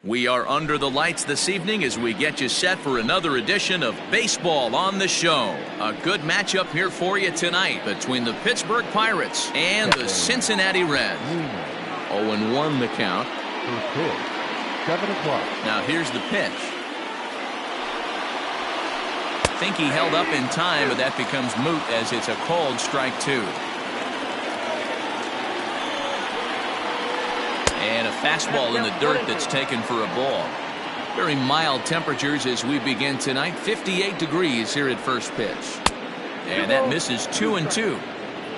We are under the lights this evening as we get you set for another edition of Baseball on the Show. A good matchup here for you tonight between the Pittsburgh Pirates and the Cincinnati Reds. 0-1 the count. First pitch, 7 o'clock. Now here's the pitch. I think he held up in time, but that becomes moot as it's a called strike two. And a fastball in the dirt that's taken for a ball. Very mild temperatures as we begin tonight. 58 degrees here at first pitch. And that misses 2-2.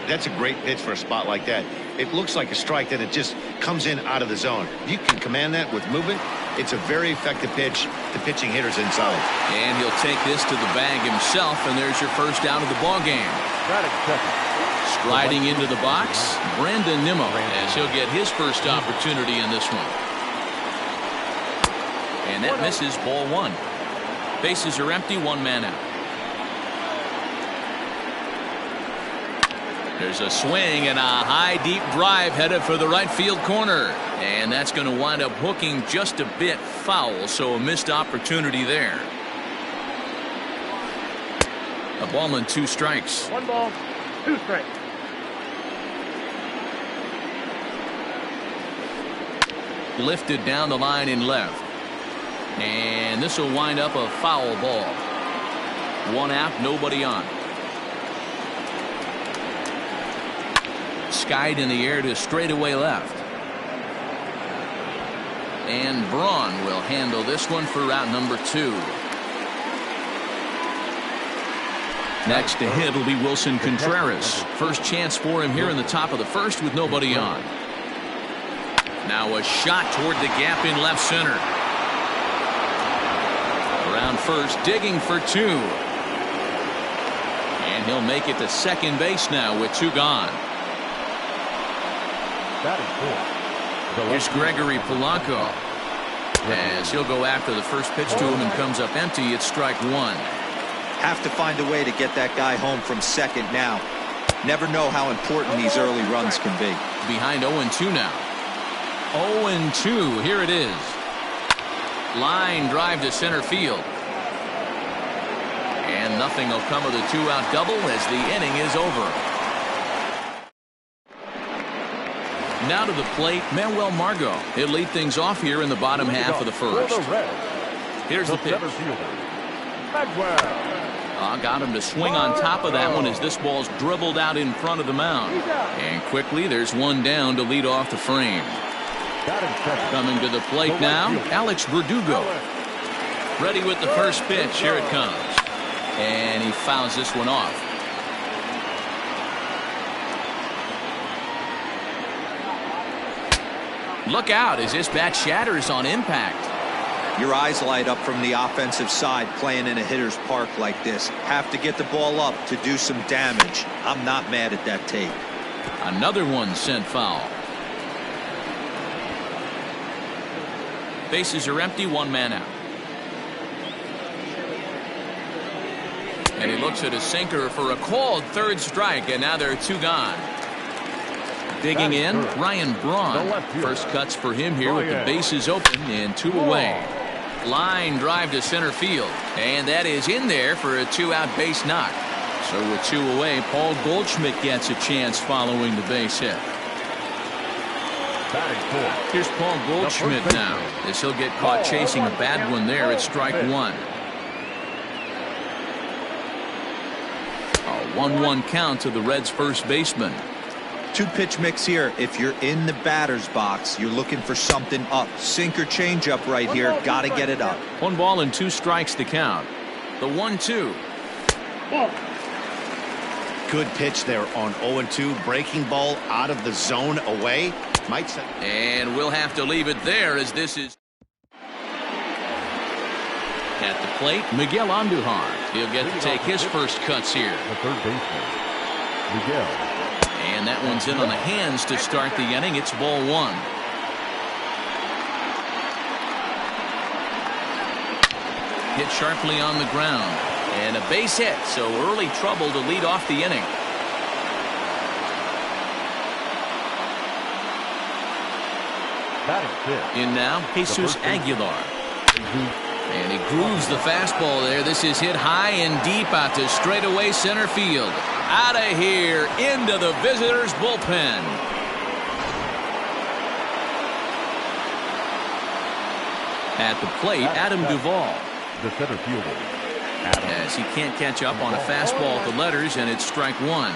That's a great pitch for a spot like that. It looks like a strike that it just comes in out of the zone. If you can command that with movement, it's a very effective pitch to pitching hitters inside. And he'll take this to the bag himself, and there's your first out of the ball game. Striding into the box, Brandon Nimmo, as he'll get his first opportunity in this one. And that misses ball one. Bases are empty, one man out. There's a swing and a high deep drive headed for the right field corner. And that's going to wind up hooking just a bit foul, so a missed opportunity there. A ball and 2 strikes. 1 ball, 2 strikes. Lifted down the line in left. And this will wind up a foul ball. 1 out, nobody on. Skied in the air to straightaway left. And Braun will handle this one for route number 2. Next to hit will be Wilson Contreras. First chance for him here in the top of the first with nobody on. Now a shot toward the gap in left center. Around first, digging for 2. And he'll make it to second base now with 2 gone. Here's Gregory Polanco. As he'll go after the first pitch to him and comes up empty, it's strike 1. Have to find a way to get that guy home from second now. Never know how important these early runs can be. Behind 0-2 now. 0-2, here it is. Line drive to center field. And nothing will come of the 2-out double as the inning is over. Now to the plate, Manuel Margot. He'll lead things off here in the bottom half of the first. Here's the pitch. Got him to swing on top of that one as this ball's dribbled out in front of the mound. And quickly, there's one down to lead off the frame. Coming to the plate now, Alex Verdugo. Ready with the first pitch. Here it comes. And he fouls this one off. Look out as this bat shatters on impact. Your eyes light up from the offensive side playing in a hitter's park like this. Have to get the ball up to do some damage. I'm not mad at that tape. Another one sent foul. Bases are empty, 1 man out. And he looks at a sinker for a called third strike, and now there are 2 gone. Digging in, Ryan Braun. First cuts for him here with the bases open and 2 away. Line drive to center field. And that is in there for a 2-out base knock. So with 2 away, Paul Goldschmidt gets a chance following the base hit. Here's Paul Goldschmidt now as he'll get caught chasing a bad one there at strike 1. A 1-1 count to the Reds' first baseman. 2-pitch mix here. If you're in the batter's box, you're looking for something up. Sinker changeup right here. Got to get it up. 1 ball and 2 strikes to count. The 1-2. Good pitch there on 0-2. Breaking ball out of the zone away. And we'll have to leave it there as this is at the plate. Miguel Andujar. He'll get to take his first cuts here. The third baseman, Miguel. And that one's in on the hands to start the inning. It's ball 1. Hit sharply on the ground. And a base hit, so early trouble to lead off the inning. Batting fifth. In now, Jesus Aguilar. And he grooves the fastball there. This is hit high and deep out to straightaway center field. Out of here, into the visitors' bullpen. At the plate, Adam Duvall. The center fielder. As he can't catch up on a fastball at the letters, and it's strike one.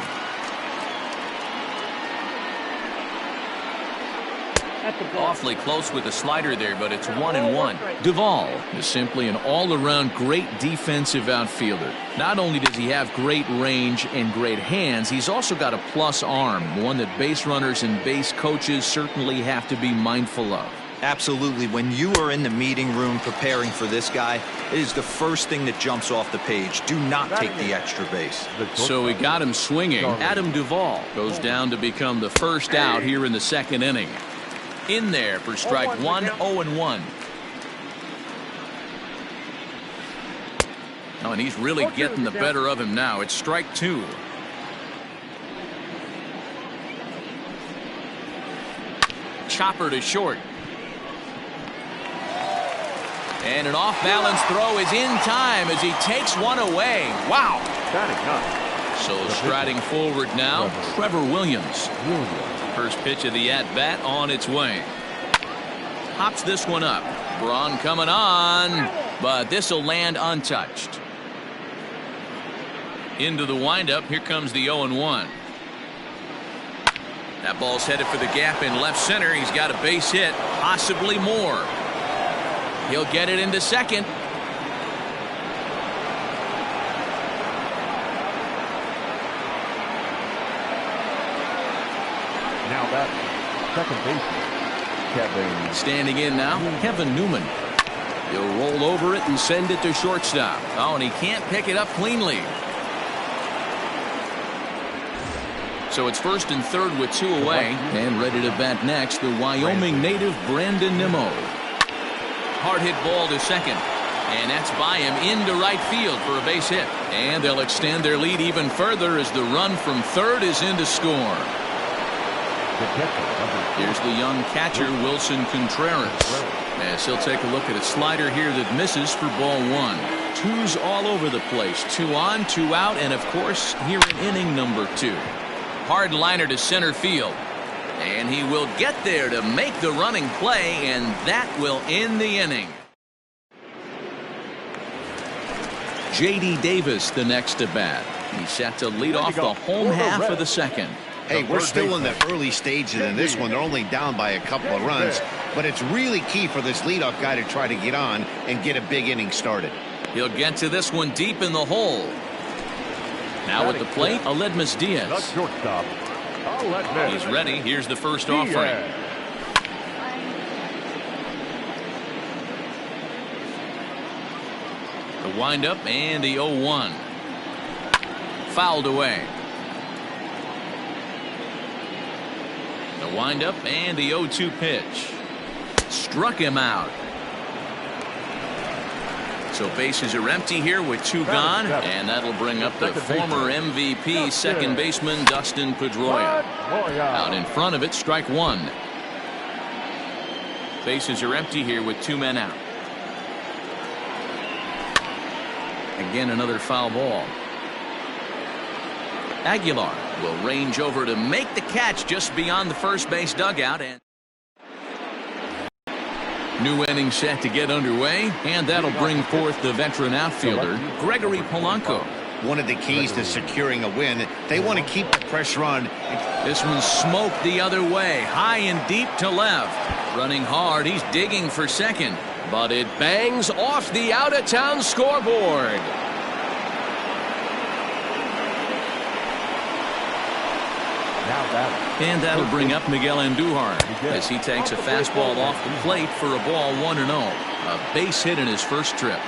Awfully close with the slider there, but it's 1-1. Duvall is simply an all-around great defensive outfielder. Not only does he have great range and great hands, he's also got a plus arm, one that base runners and base coaches certainly have to be mindful of. Absolutely. When you are in the meeting room preparing for this guy, it is the first thing that jumps off the page. Do not take the extra base. So we got him swinging. Adam Duvall goes down to become the first out here in the second inning. In there for strike one, 0-1. Oh, and he's really getting the better of him now. It's strike two. Chopper to short. And an off-balance throw is in time as he takes one away. Wow. So striding forward now, Trevor Williams. First pitch of the at-bat on its way. Pops this one up. Braun coming on, but this will land untouched. Into the windup. Here comes the 0-1. That ball's headed for the gap in left center. He's got a base hit, possibly more. He'll get it into second. Now that second baseman, Kevin. Standing in now, Kevin Newman. He'll roll over it and send it to shortstop. Oh, and he can't pick it up cleanly. So it's first and third with two away. And ready to bat next, the Wyoming native Brandon Nimmo. Hard hit ball to second. And that's by him into right field for a base hit. And they'll extend their lead even further as the run from third is in to score. Here's the young catcher, Wilson Contreras. As he'll take a look at a slider here that misses for ball one. Twos all over the place. 2 on, 2 out, and of course, here in inning number 2. Hard liner to center field. And he will get there to make the running play, and that will end the inning. J.D. Davis, the next to bat. He's set to lead off the home half of the second. Hey, we're still in the early stages in this one. They're only down by a couple of runs, but it's really key for this leadoff guy to try to get on and get a big inning started. He'll get to this one deep in the hole. Now at the plate, Aledmus Diaz. He's ready. Here's the first offering. The windup and the 0-1. Fouled away. The windup and the 0-2 pitch. Struck him out. So bases are empty here with 2 gone, and that'll bring up the former MVP second baseman Dustin Pedroia. Out in front of it, strike 1. Bases are empty here with 2 men out. Again, another foul ball. Aguilar will range over to make the catch just beyond the first base dugout. And new inning set to get underway, and that'll bring forth the veteran outfielder, Gregory Polanco. One of the keys to securing a win, they want to keep the pressure on. This one's smoked the other way, high and deep to left. Running hard, he's digging for second, but it bangs off the out-of-town scoreboard. And that'll bring up Miguel Andujar as he takes a fastball off the plate for a ball 1-0. A base hit in his first trip.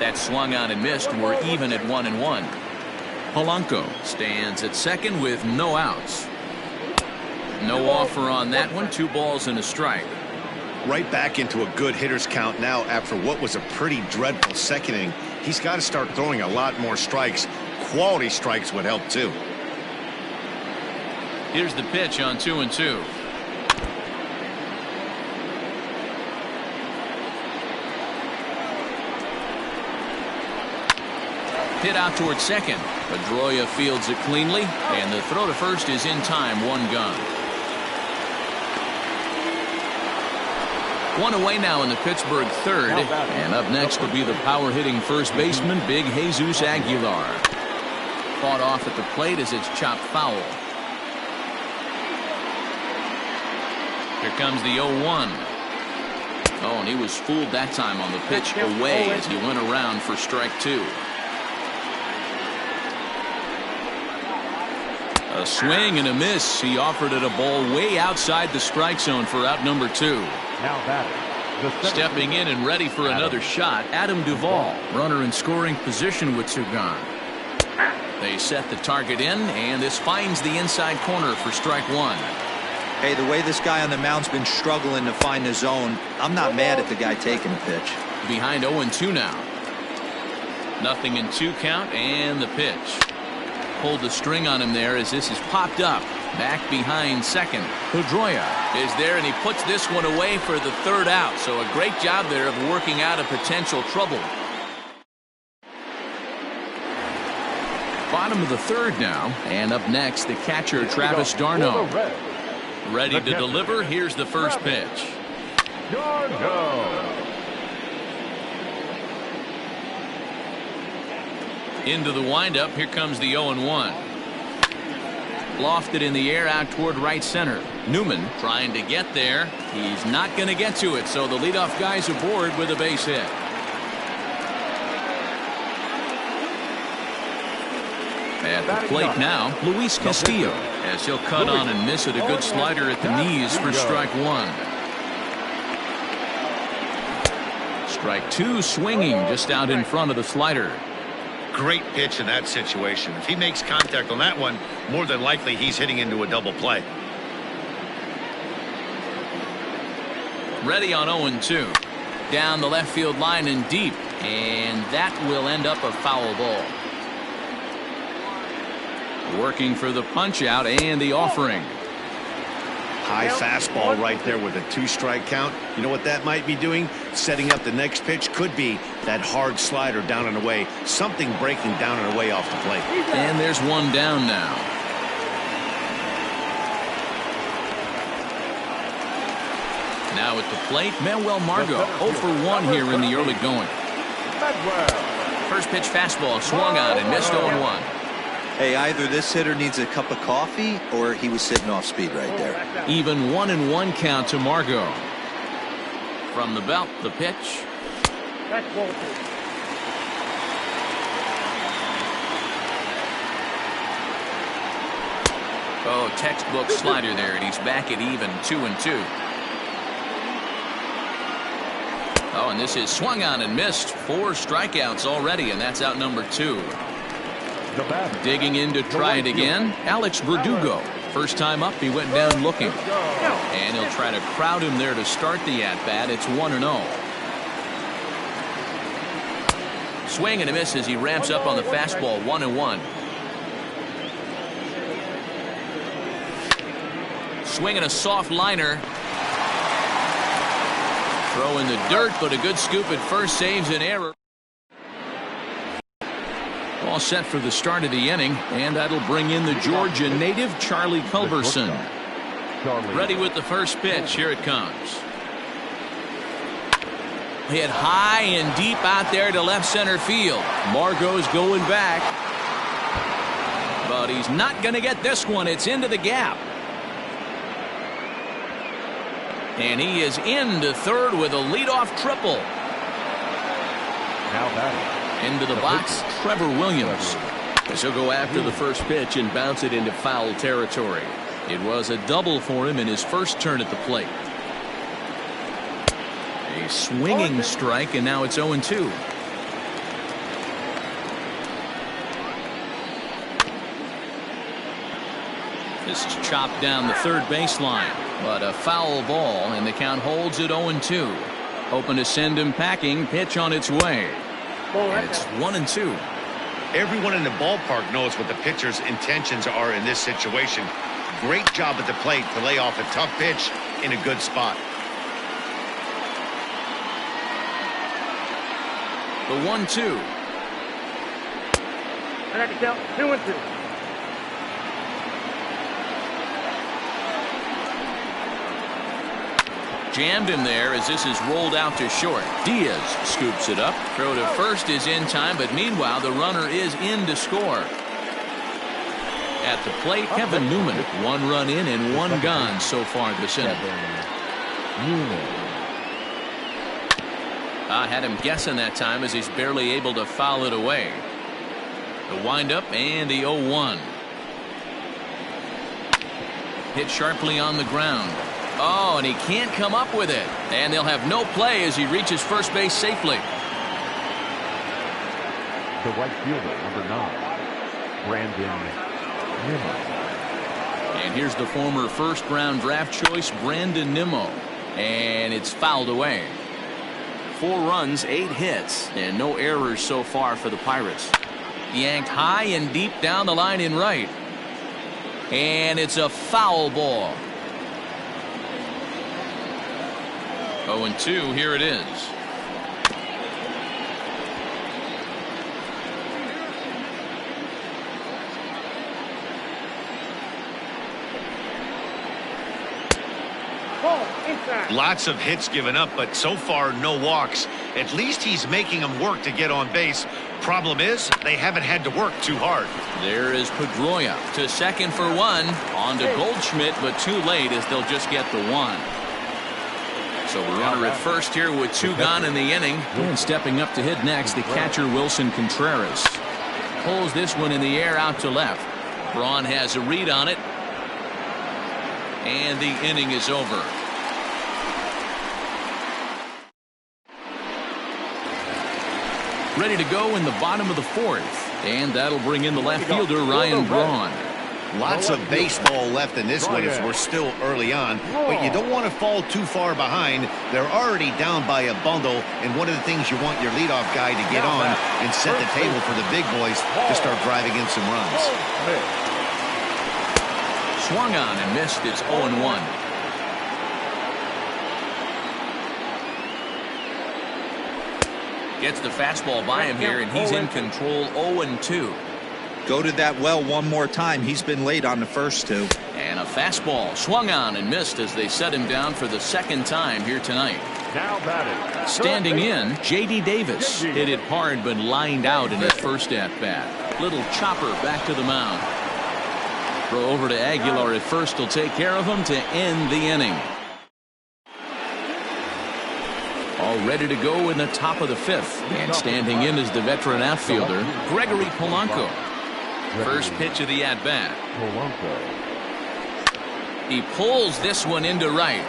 That swung out and missed. We're even at 1-1. Polanco stands at second with no outs. No offer on that one. 2 balls and a strike. Right back into a good hitter's count now after what was a pretty dreadful second inning. He's got to start throwing a lot more strikes. Quality strikes would help too. Here's the pitch on 2-2. Hit out towards second. Pedroia fields it cleanly, and the throw to first is in time, one gone. One away now in the Pittsburgh third, and up next will be the power-hitting first baseman, Big Jesus Aguilar. Fought off at the plate as it's chopped foul. Here comes the 0-1. Oh, and he was fooled that time on the pitch away as he went around for strike two. A swing and a miss. He offered it a ball way outside the strike zone for out number two. Stepping in and ready for another shot, Adam Duvall, runner in scoring position with two gone. They set the target in, and this finds the inside corner for strike one. Hey, the way this guy on the mound's been struggling to find the zone, I'm not mad at the guy taking the pitch. Behind 0-2 now. 0-2 count, and the pitch. Pulled the string on him there as this is popped up. Back behind second. Pedroia is there, and he puts this one away for the third out. So a great job there of working out a potential trouble. Bottom of the third now, and up next the catcher Travis d'Arnaud. Ready to deliver. Here's the first pitch. Into the windup. Here comes the 0-1. Lofted in the air out toward right center. Newman trying to get there. He's not going to get to it, so the leadoff guy's aboard with a base hit. At the plate now, Luis Castillo, as he'll cut on and miss it. A good slider at the knees for strike one. Strike two, swinging just out in front of the slider. Great pitch in that situation. If he makes contact on that one, more than likely he's hitting into a double play. Ready on 0-2. Down the left field line and deep, and that will end up a foul ball. Working for the punch out and the offering. High fastball right there with a 2-strike count. You know what that might be doing? Setting up the next pitch. Could be that hard slider down and away. Something breaking down and away off the plate. And there's one down now. Now at the plate, Manuel Margot 0 for 1 here in the early going. First pitch fastball swung on and missed 0-1. Hey, either this hitter needs a cup of coffee or he was sitting off speed right there. Even 1-1 count to Margot. From the belt, the pitch. Oh, textbook slider there, and he's back at even 2-2. Oh, and this is swung on and missed. 4 strikeouts already, and that's out number 2. Digging in to try it again, Alex Verdugo. First time up, he went down looking. And he'll try to crowd him there to start the at-bat. It's 1-0. Swing and a miss as he ramps up on the fastball. 1-1. Swing and a soft liner. Throw in the dirt, but a good scoop at first saves an error. All set for the start of the inning, and that'll bring in the Georgia native Charlie Culberson. Ready with the first pitch. Here it comes. Hit high and deep out there to left center field. Margot's going back, but he's not going to get this one. It's into the gap. And he is into third with a leadoff triple. Now batting. Into the box, Trevor Williams. As he'll go after the first pitch and bounce it into foul territory. It was a double for him in his first turn at the plate. A swinging strike, and now it's 0-2. This is chopped down the third baseline, but a foul ball, and the count holds at 0-2. Hoping to send him packing. Pitch on its way. And it's 1-2. Everyone in the ballpark knows what the pitcher's intentions are in this situation. Great job at the plate to lay off a tough pitch in a good spot. The 1-2. I got the count. 2-2. Jammed him there as this is rolled out to short. Diaz scoops it up. Throw to first is in time, but meanwhile the runner is in to score. At the plate, Kevin Newman. 1 run in and 1 gone so far this inning. I had him guessing that time as he's barely able to foul it away. The windup and the 0-1. Hit sharply on the ground. Oh, and he can't come up with it. And they'll have no play as he reaches first base safely. The right fielder, number 9, Brandon Nimmo. And here's the former first-round draft choice, Brandon Nimmo. And it's fouled away. 4 runs, 8 hits, and no errors so far for the Pirates. Yanked high and deep down the line in right. And it's a foul ball. 0-2, here it is. Lots of hits given up, but so far no walks. At least he's making them work to get on base. Problem is, they haven't had to work too hard. There is Pedroia to second for 1. On to Goldschmidt, but too late as they'll just get the 1. So a runner at first here with 2 gone in the inning. And stepping up to hit next, the catcher Wilson Contreras. Pulls this one in the air out to left. Braun has a read on it. And the inning is over. Ready to go in the bottom of the 4th. And that'll bring in the left fielder, Ryan Braun. Lots of baseball left in this one as we're still early on, but you don't want to fall too far behind. They're already down by a bundle, and one of the things you want your leadoff guy to get on and set the table for the big boys to start driving in some runs. Swung on and missed. It's 0-1. Gets the fastball by him here, and he's in control. 0-2. Go to that well one more time. He's been late on the first 2. And a fastball swung on and missed as they set him down for the 2nd time here tonight. Now batting. Standing in, J.D. Davis hit it hard but lined out in his first at-bat. Little chopper back to the mound. Throw over to Aguilar at first will take care of him to end the inning. All ready to go in the top of the 5th. And standing in is the veteran outfielder, Gregory Polanco. First pitch of the at-bat. He pulls this one into right.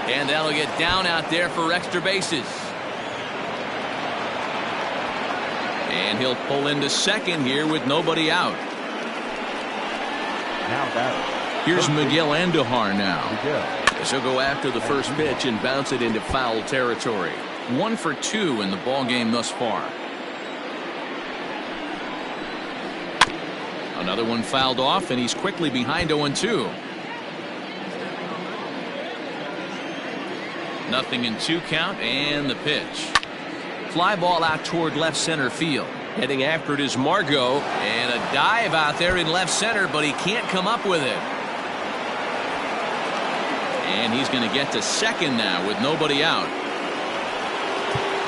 And that'll get down out there for extra bases. And he'll pull into second here with nobody out. Here's Miguel Andujar now. As he'll go after the first pitch and bounce it into foul territory. 1 for 2 in the ball game thus far. Another one fouled off, and he's quickly behind 0-2. Nothing in 2 count, and the pitch. Fly ball out toward left center field. Heading after it is Margot, and a dive out there in left center, but he can't come up with it. And he's going to get to second now with nobody out.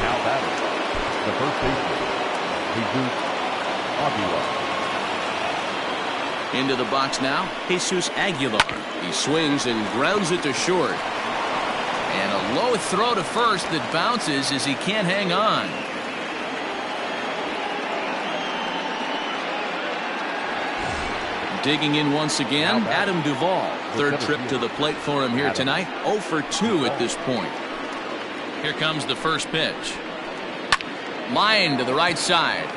Now batting, the first baseman, Jesus Aguilar. Into the box now, Jesus Aguilar. He swings and grounds it to short. And a low throw to first that bounces as he can't hang on. Digging in once again, Adam Duvall. 3rd trip to the plate for him here tonight. 0 for 2 at this point. Here comes the first pitch. Line to the right side.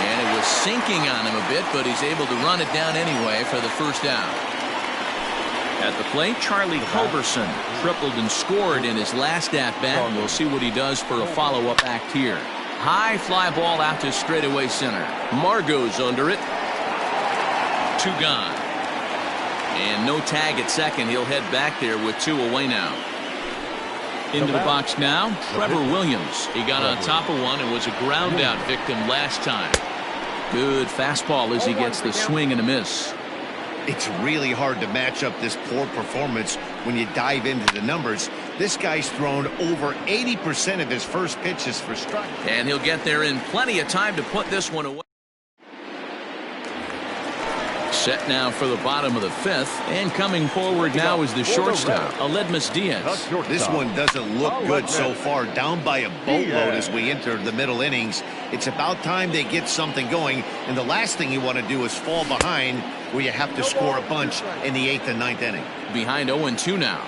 And it was sinking on him a bit, but he's able to run it down anyway for the first out. At the plate, Charlie Culberson tripled and scored in his last at-bat, and we'll see what he does for a follow-up act here. High fly ball out to straightaway center. Margot's under it. 2 gone. And no tag at second. He'll head back there with 2 away now. Into the box now, Trevor Williams. He got on top of one and was a ground out victim last time. Good fastball as he gets the swing and a miss. It's really hard to match up this poor performance when you dive into the numbers. This guy's thrown over 80% of his first pitches for strike. And he'll get there in plenty of time to put this one away. Set now for the bottom of the fifth, and coming forward now is the shortstop, Aledmus Diaz. This one doesn't look good so far, down by a boatload as we enter the middle innings. It's about time they get something going, and the last thing you want to do is fall behind where you have to score a bunch in the 8th and 9th inning. Behind 0-2 now.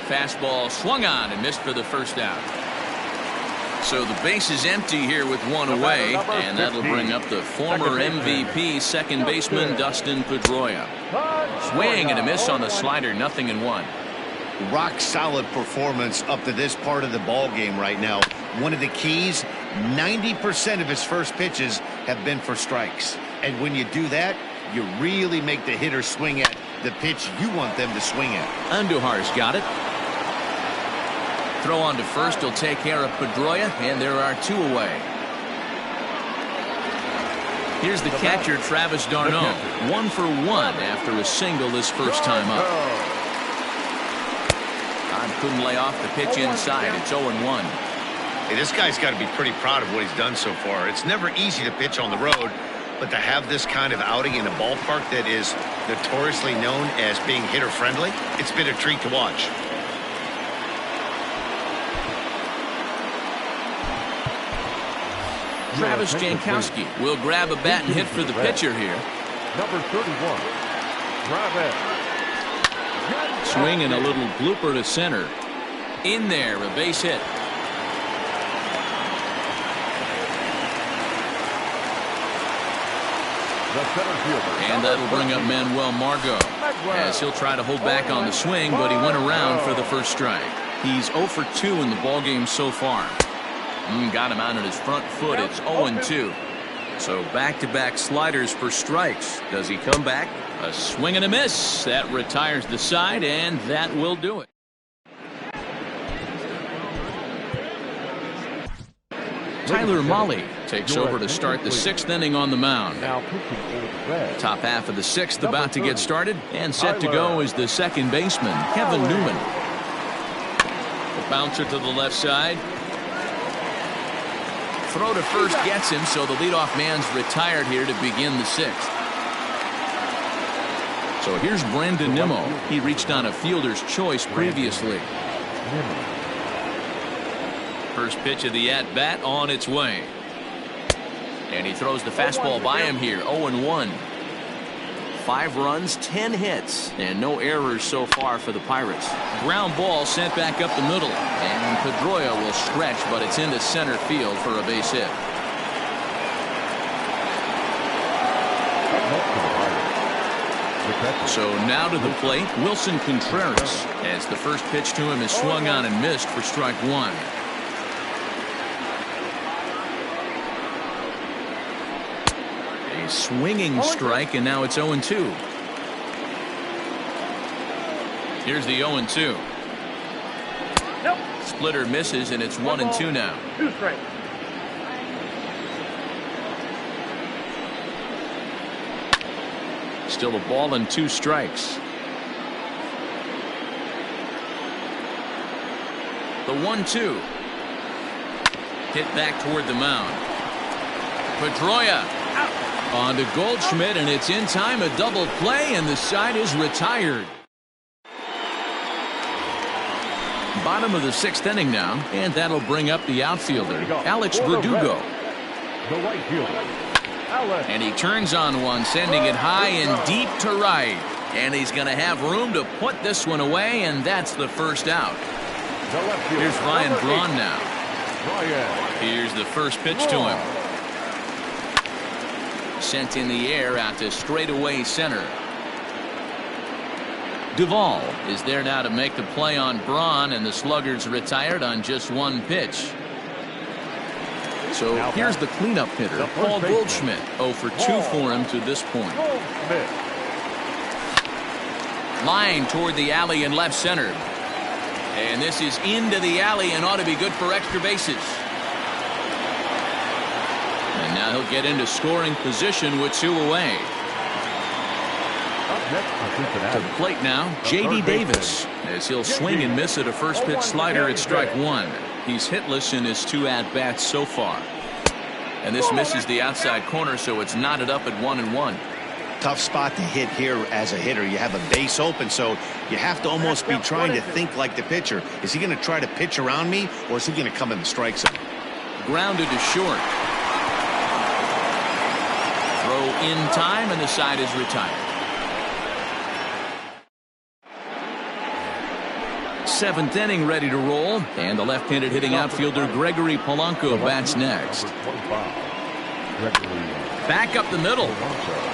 Fastball swung on and missed for the first out. So the base is empty here with one away, and that'll bring up the former MVP second baseman Dustin Pedroia. Swing and a miss on the slider, 0-1. Rock solid performance up to this part of the ball game right now. One of the keys, 90% of his first pitches have been for strikes. And when you do that, you really make the hitter swing at the pitch you want them to swing at. Andujar's got it. Throw on to first will take care of Pedroia, and there are two away. Here's the catcher, Travis d'Arnaud. 1 for 1 after a single his first time up. Todd couldn't lay off the pitch inside. It's 0-1. Hey, this guy's got to be pretty proud of what he's done so far. It's never easy to pitch on the road, but to have this kind of outing in a ballpark that is notoriously known as being hitter-friendly, it's been a treat to watch. Travis Jankowski will grab a bat and hit for the pitcher here. Number 31, Travis. Swing and a little blooper to center. In there, a base hit. And that'll bring up Manuel Margot, as he'll try to hold back on the swing, but he went around for the first strike. He's 0 for 2 in the ballgame so far. Got him out on his front foot. It's 0-2. So back-to-back sliders for strikes. Does he come back? A swing and a miss. That retires the side, and that will do it. Tyler Mahle takes over to start the 6th inning on the mound. Top half of the 6th about to get started, and set to go is the second baseman, Kevin Newman. The bouncer to the left side. Throw to first gets him, so the leadoff man's retired here to begin the 6th. So here's Brandon Nimmo. He reached on a fielder's choice previously. First pitch of the at-bat on its way. And he throws the fastball by him here, 0-1. 5 runs, 10 hits, and no errors so far for the Pirates. Ground ball sent back up the middle, and Pedroia will stretch, but it's into center field for a base hit. So now to the plate, Wilson Contreras, as the first pitch to him is swung on and missed for strike 1. Swinging strike, and now it's 0-2. Here's the 0-2. Nope. Splitter misses, and it's 1-2 now. 2 strikes. Still a ball and 2 strikes. The 1-2. Hit back toward the mound. Pedroia. On to Goldschmidt, and it's in time, a double play, and the side is retired. Bottom of the 6th inning now, and that'll bring up the outfielder, Alex Verdugo. The right fielder, Alex. And he turns on one, sending it high and deep to right. And he's going to have room to put this one away, and that's the first out. Here's Ryan Braun now. Here's the first pitch to him. Sent in the air out to straightaway center. Duvall is there now to make the play on Braun, and the Sluggers retired on just 1 pitch. So here's the cleanup hitter, Paul Goldschmidt, 0 for 2 for him to this point. Line toward the alley in left center. And this is into the alley and ought to be good for extra bases. he'll get into scoring position with 2 away. To the plate now, J.D. Davis, as he'll swing and miss at a first pitch slider at strike 1. He's hitless in his 2 at-bats so far. And this misses the outside corner, so it's knotted up at 1-1. Tough spot to hit here as a hitter. You have a base open, so you have to almost be trying to think like the pitcher. Is he going to try to pitch around me, or is he going to come in the strike zone? Grounded to short. Throw in time, and the side is retired. 7th inning ready to roll, and the left-handed hitting outfielder Gregory Polanco bats next. Back up the middle,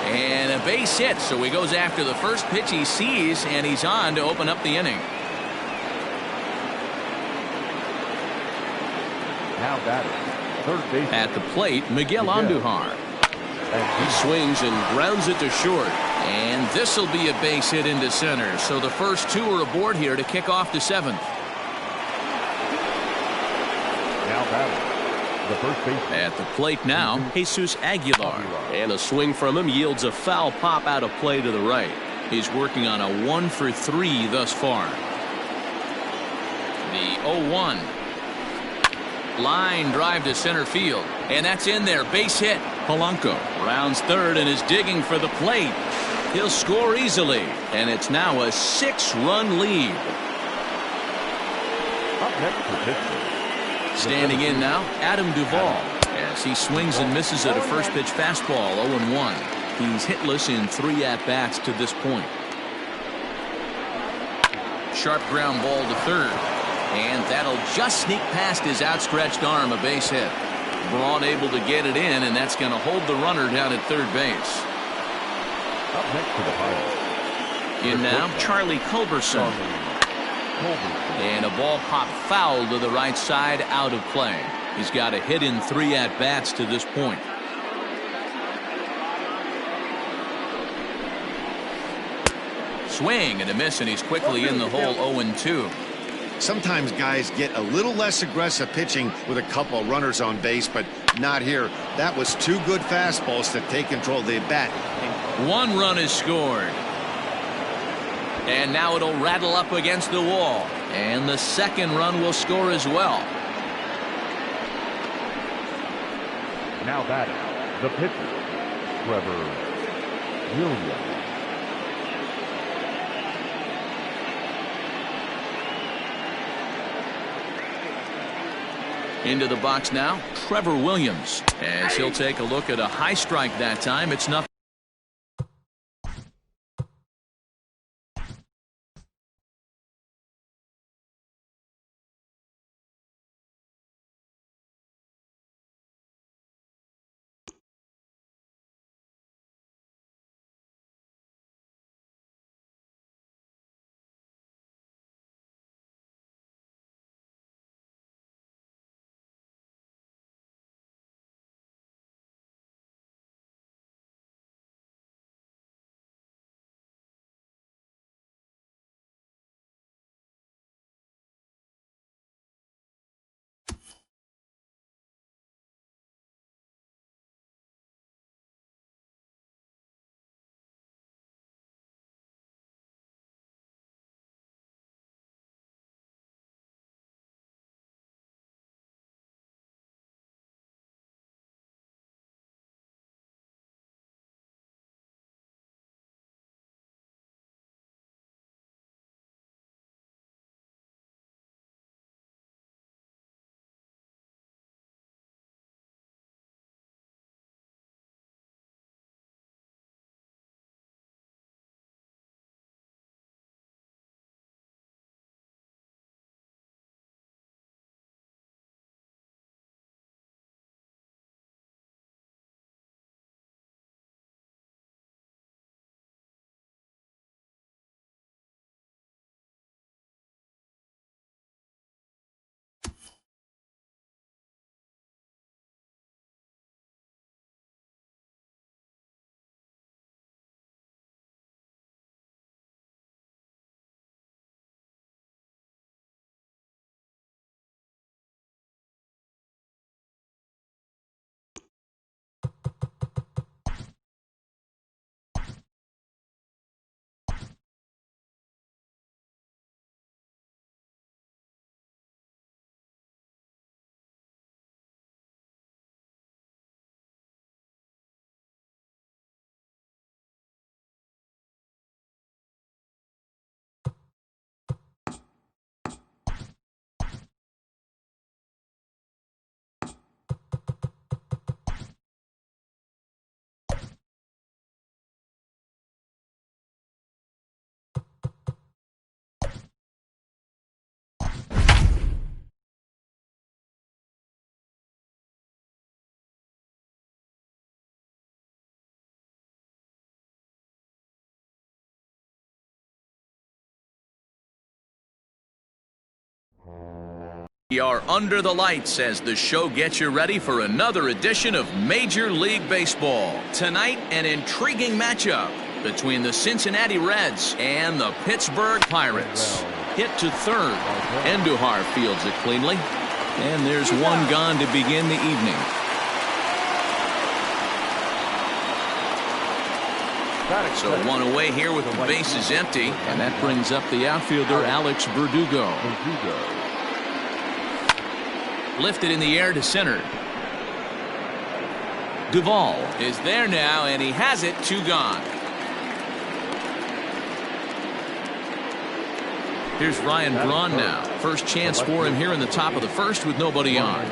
and a base hit, so he goes after the first pitch he sees, and he's on to open up the inning. Now batting, third base. At the plate, Miguel Andujar. He swings and grounds it to short. And this will be a base hit into center. So the first 2 are aboard here to kick off the 7th. Now batting, the first base. At the plate now, Jesus Aguilar. And a swing from him yields a foul pop out of play to the right. He's working on a 1-for-3 thus far. The 0-1. Line drive to center field. And that's in there. Base hit. Polanco rounds third and is digging for the plate. He'll score easily. And it's now a 6-run lead. Up next for pitching. Standing in now, Adam Duvall. As he swings and misses at a first pitch fastball, 0-1. He's hitless in 3 at-bats to this point. Sharp ground ball to third. And that'll just sneak past his outstretched arm, a base hit. Braun able to get it in, and that's going to hold the runner down at third base. Up next to the Pirates. In now, Charlie Culberson. And a ball popped foul to the right side, out of play. He's got a hit in 3 at-bats to this point. Swing and a miss, and he's quickly in the hole, 0-2. Sometimes guys get a little less aggressive pitching with a couple of runners on base, but not here. That was 2 good fastballs to take control of the bat. 1 run is scored. And now it'll rattle up against the wall. And the 2nd run will score as well. Now batting, the pitcher, Trevor Williams. Into the box now, Trevor Williams. As he'll take a look at a high strike that time. It's nothing. We are under the lights as the show gets you ready for another edition of Major League Baseball. Tonight, an intriguing matchup between the Cincinnati Reds and the Pittsburgh Pirates. Hit to third. Andujar fields it cleanly. And there's one gone to begin the evening. So one away here with the bases empty. And that brings up the outfielder, Alex Verdugo. Lifted in the air to center. Duvall is there now, and he has it. 2 gone. Here's Ryan Braun now. First chance for him here in the top of the first with nobody on.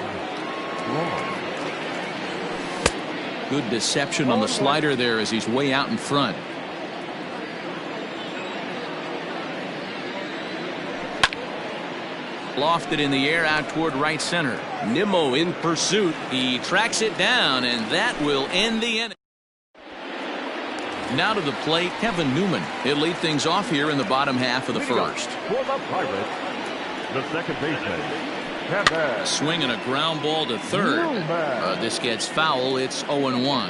Good deception on the slider there as he's way out in front. Lofted in the air out toward right center. Nimmo in pursuit. He tracks it down, and that will end the inning. Now to the plate, Kevin Newman. He'll lead things off here in the bottom half of the first. For the Pirates, the second baseman, Kevin. Swing and a ground ball to third. This gets foul. It's 0-1.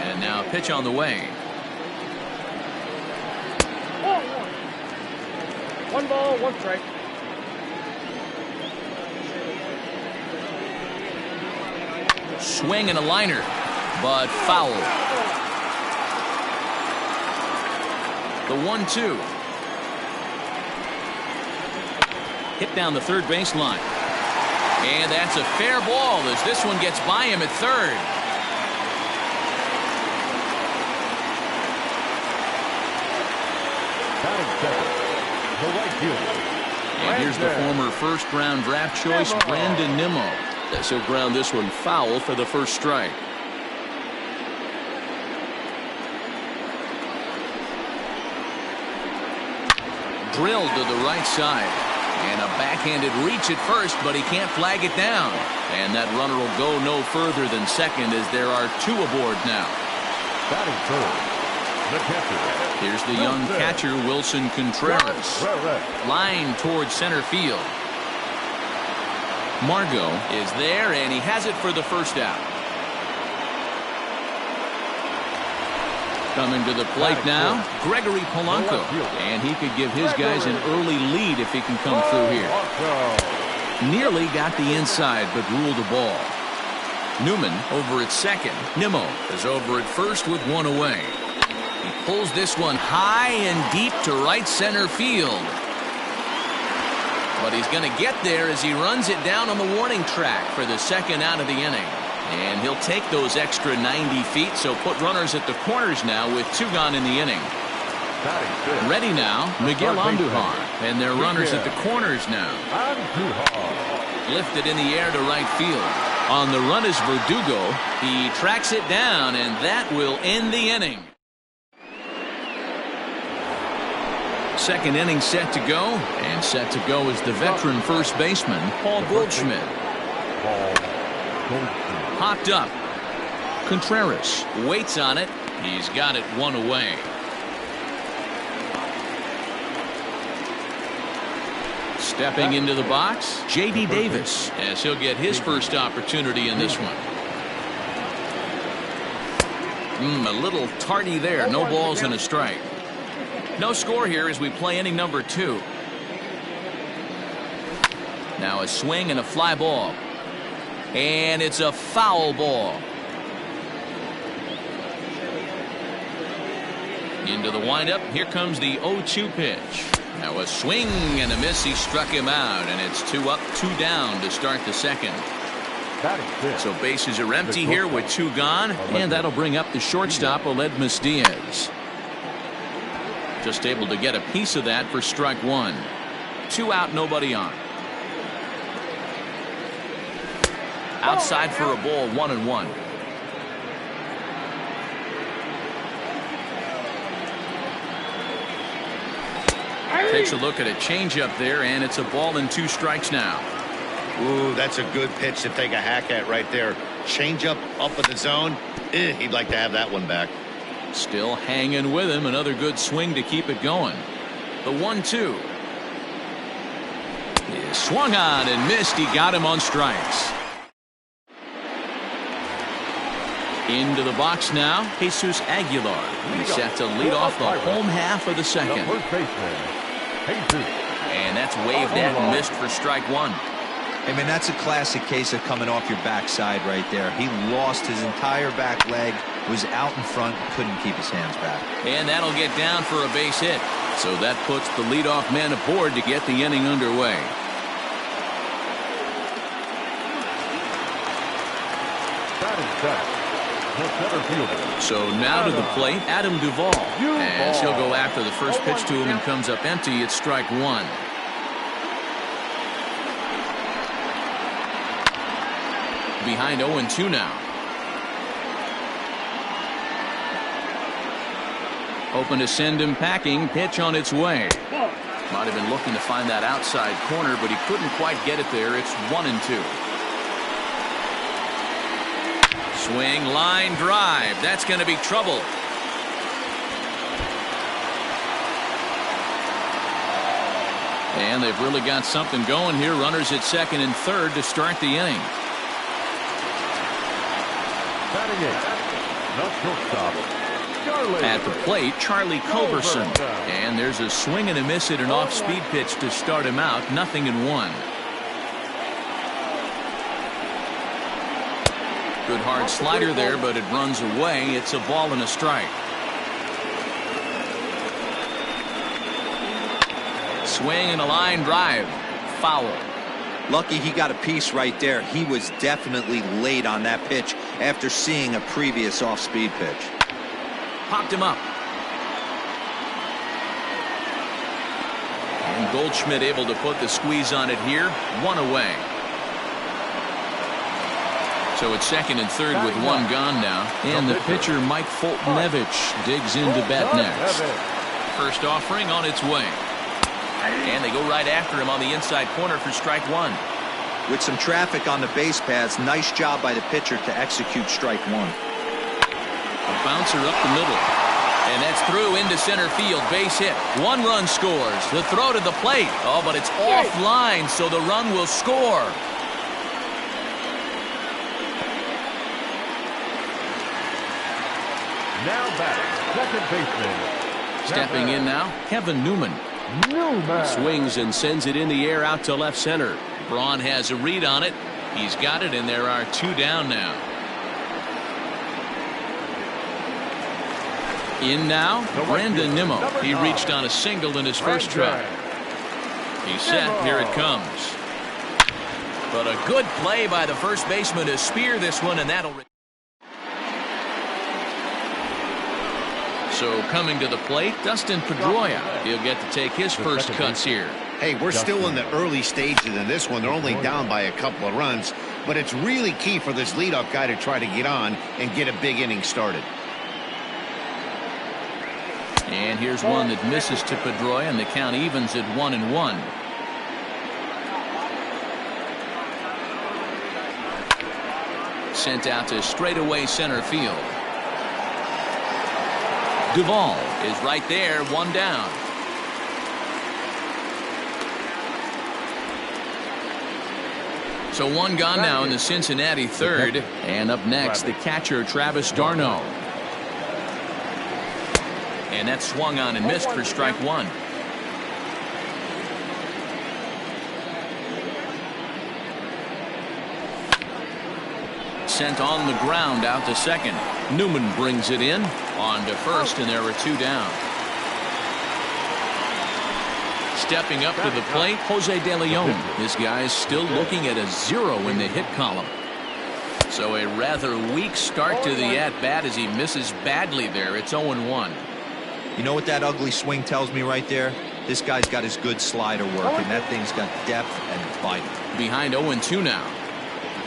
And now pitch on the way. 1 ball, 1 strike. Swing and a liner, but foul. The 1-2. Hit down the third baseline. And that's a fair ball as this one gets by him at third. Batting second, the right fielder. And here's the former first-round draft choice, Brandon Nimmo. As he'll ground this one foul for the first strike. Drilled to the right side. And a backhanded reach at first, but he can't flag it down. And that runner will go no further than second as there are 2 aboard now. Batting third, the catcher. Here's the young catcher, Wilson Contreras. Line towards center field. Margot is there, and he has it for the first out. Coming to the plate now, Gregory Polanco. And he could give his guys an early lead if he can come through here. Nearly got the inside, but ruled the ball. Newman over at second. Nimmo is over at first with 1 away. He pulls this one high and deep to right center field. But he's going to get there as he runs it down on the warning track for the second out of the inning. And he'll take those extra 90 feet, so put runners at the corners now with 2 gone in the inning. Ready now, Miguel Andujar. And they're runners at the corners now. Lifted in the air to right field. On the run is Verdugo. He tracks it down, and that will end the inning. Second inning set to go, and set to go is the veteran first baseman, Paul Goldschmidt. Hopped up. Contreras waits on it. He's got it 1 away. Stepping into the box, J.D. Davis, as he'll get his first opportunity in this one. A little tardy there. No balls and a strike. No score here as we play inning number 2. Now a swing and a fly ball. And it's a foul ball. Into the windup. Here comes the 0-2 pitch. Now a swing and a miss. He struck him out, and it's 2 up, 2 down to start the second. So bases are empty here with 2 gone, and that'll bring up the shortstop, Aledmus Diaz. Just able to get a piece of that for strike 1. 2 out, nobody on. Outside for a ball, 1-1. Takes a look at a changeup there, and it's a ball and 2 strikes now. Ooh, that's a good pitch to take a hack at right there. Changeup up in the zone. He'd like to have that one back. Still hanging with him. Another good swing to keep it going. The 1-2. He swung on and missed. He got him on strikes. Into the box now, Jesus Aguilar. He's set to lead off the home half of the second. And that's waved at and missed for strike one. I mean, that's a classic case of coming off your backside right there. He lost his entire back leg, was out in front, couldn't keep his hands back. And that'll get down for a base hit. So that puts the leadoff man aboard to get the inning underway. So now to the plate, Adam Duvall. As he'll go after the first pitch to him and comes up empty, it's strike one. Behind 0-2 now. Open to send him packing. Pitch on its way. Might have been looking to find that outside corner, but he couldn't quite get it there. It's 1-2. Swing, line drive. That's going to be trouble. And they've really got something going here. Runners at second and third to start the inning. At the plate, Charlie Culberson. And there's a swing and a miss at an off-speed pitch to start him out. 0-1. Good hard slider there, but it runs away. It's a ball and a strike. Swing and a line drive. Foul. Lucky he got a piece right there. He was definitely late on that pitch after seeing a previous off-speed pitch. Popped him up. And Goldschmidt able to put the squeeze on it here. One away. So it's second and third with one gone now. And the pitcher, Mike Fultonevich, digs into bat next. First offering on its way. And they go right after him on the inside corner for strike one. With some traffic on the base paths, nice job by the pitcher to execute strike one. A bouncer up the middle. And that's through into center field. Base hit. One run scores. The throw to the plate. Oh, but it's offline, so the run will score. Now back, second baseman. Stepping in now, Kevin Newman. Swings and sends it in the air out to left center. Braun has a read on it. He's got it, and there are two down now. In now, Brandon Nimmo. He reached on a single in his first try. He's set. Here it comes. But a good play by the first baseman to spear this one, and that'll... So coming to the plate, Dustin Pedroia. He'll get to take his first cuts here. Hey, we're still in the early stages in this one. They're only down by a couple of runs, but it's really key for this leadoff guy to try to get on and get a big inning started. And here's one that misses to Pedroia, and the count evens at 1-1. Sent out to straightaway center field. Duvall is right there, one down. So one gone now in the Cincinnati third. And up next, the catcher, Travis d'Arnaud. And that swung on and missed for strike one. Sent on the ground out to second. Newman brings it in on to first, and there were two down. Stepping up to the plate, Jose De Leon. This guy is still looking at a 0 in the hit column. So a rather weak start to the at-bat as he misses badly there. It's 0-1. You know what that ugly swing tells me right there? This guy's got his good slider working. That thing's got depth and bite. Behind 0-2 now.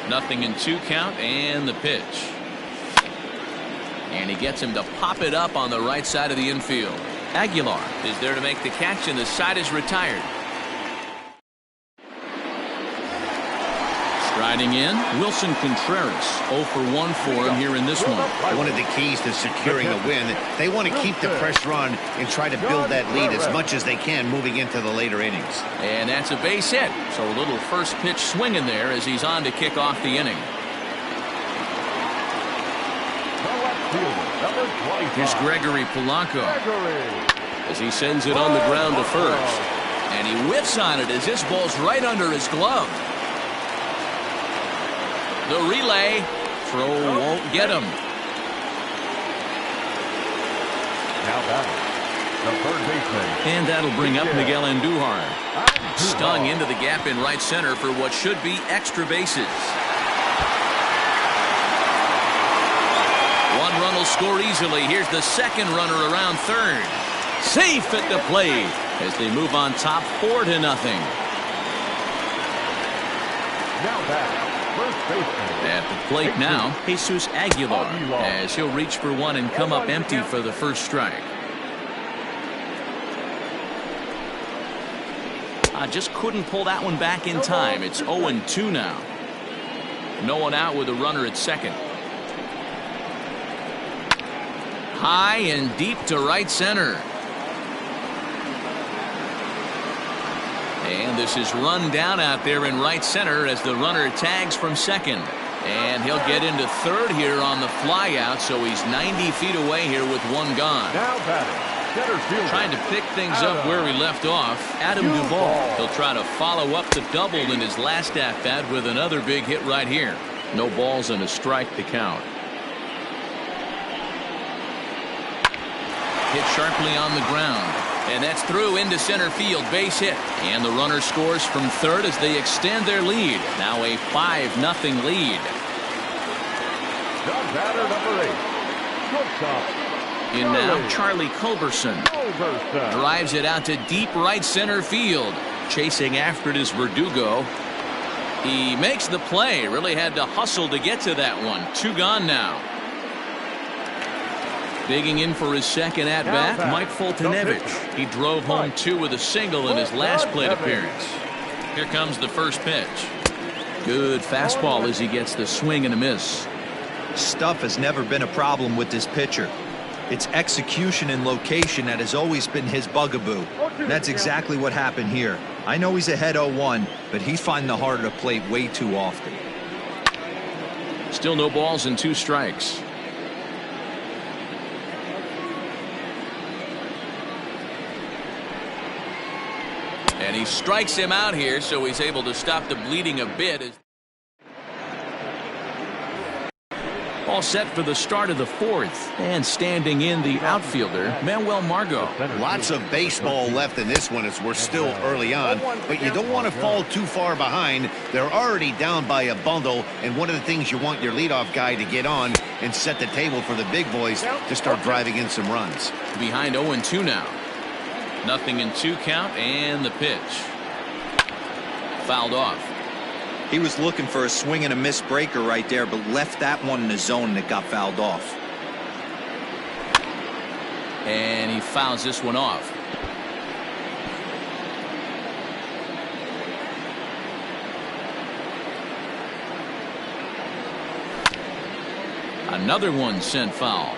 0-2 count, and the pitch. And he gets him to pop it up on the right side of the infield. Aguilar is there to make the catch, Riding in, Wilson Contreras. 0 for 1 for him here in this one. One of the keys to securing a win, they want to keep the pressure on and try to build that lead as much as they can moving into the later innings. And that's a base hit. So a little first pitch swing in there as he's on to kick off the inning. Here's Gregory Polanco as he sends it on the ground to first. And he whiffs on it as this ball's right under his glove. The relay throw won't get him. Now batting, the third baseman. And that'll bring up Miguel Andujar. Stung into the gap in right center for what should be extra bases. One run will score easily. Here's the second runner around third. Safe at the plate as they move on top 4-0. Now batting, first baseman. At the plate now, Jesus Aguilar as he'll reach for one and come up empty for the first strike. I just couldn't pull that one back in time. It's 0-2 now. No one out with a runner at second. High and deep to right center. And this is run down out there in right center as the runner tags from second. And he'll get into third here on the fly out, so he's 90 feet away here with one gone. Now batting, center fielder. Trying to pick things up where he left off, Adam Duvall. He'll try to follow up the double in his last at-bat with another big hit right here. No balls and a strike to count. Hit sharply on the ground. And that's through into center field, base hit. And the runner scores from third as they extend their lead. Now a 5-0 lead. The batter number 8. Shortstop. In now, Charlie Culberson. Drives it out to deep right center field. Chasing after it is Verdugo. He makes the play. Really had to hustle to get to that one. 2 gone now. Digging in for his second at-bat, Mike Foltynewicz. He drove home 2 with a single in his last plate appearance. Here comes the first pitch. Good fastball as he gets the swing and a miss. Stuff has never been a problem with this pitcher. It's execution and location that has always been his bugaboo. That's exactly what happened here. I know he's ahead 0-1, but he's finding the heart of the plate way too often. Still no balls and 2 strikes. And he strikes him out here, so he's able to stop the bleeding a bit. All set for the start of the 4th. And standing in, the outfielder, Manuel Margot. Lots of baseball left in this one as we're still early on, but you don't want to fall too far behind. They're already down by a bundle, and one of the things you want your leadoff guy to get on and set the table for the big boys to start driving in some runs. Behind 0-2 now. 0-2 count, and the pitch. Fouled off. He was looking for a swing and a miss breaker right there, but left that one in the zone that got fouled off. And he fouls this one off. Another one sent foul.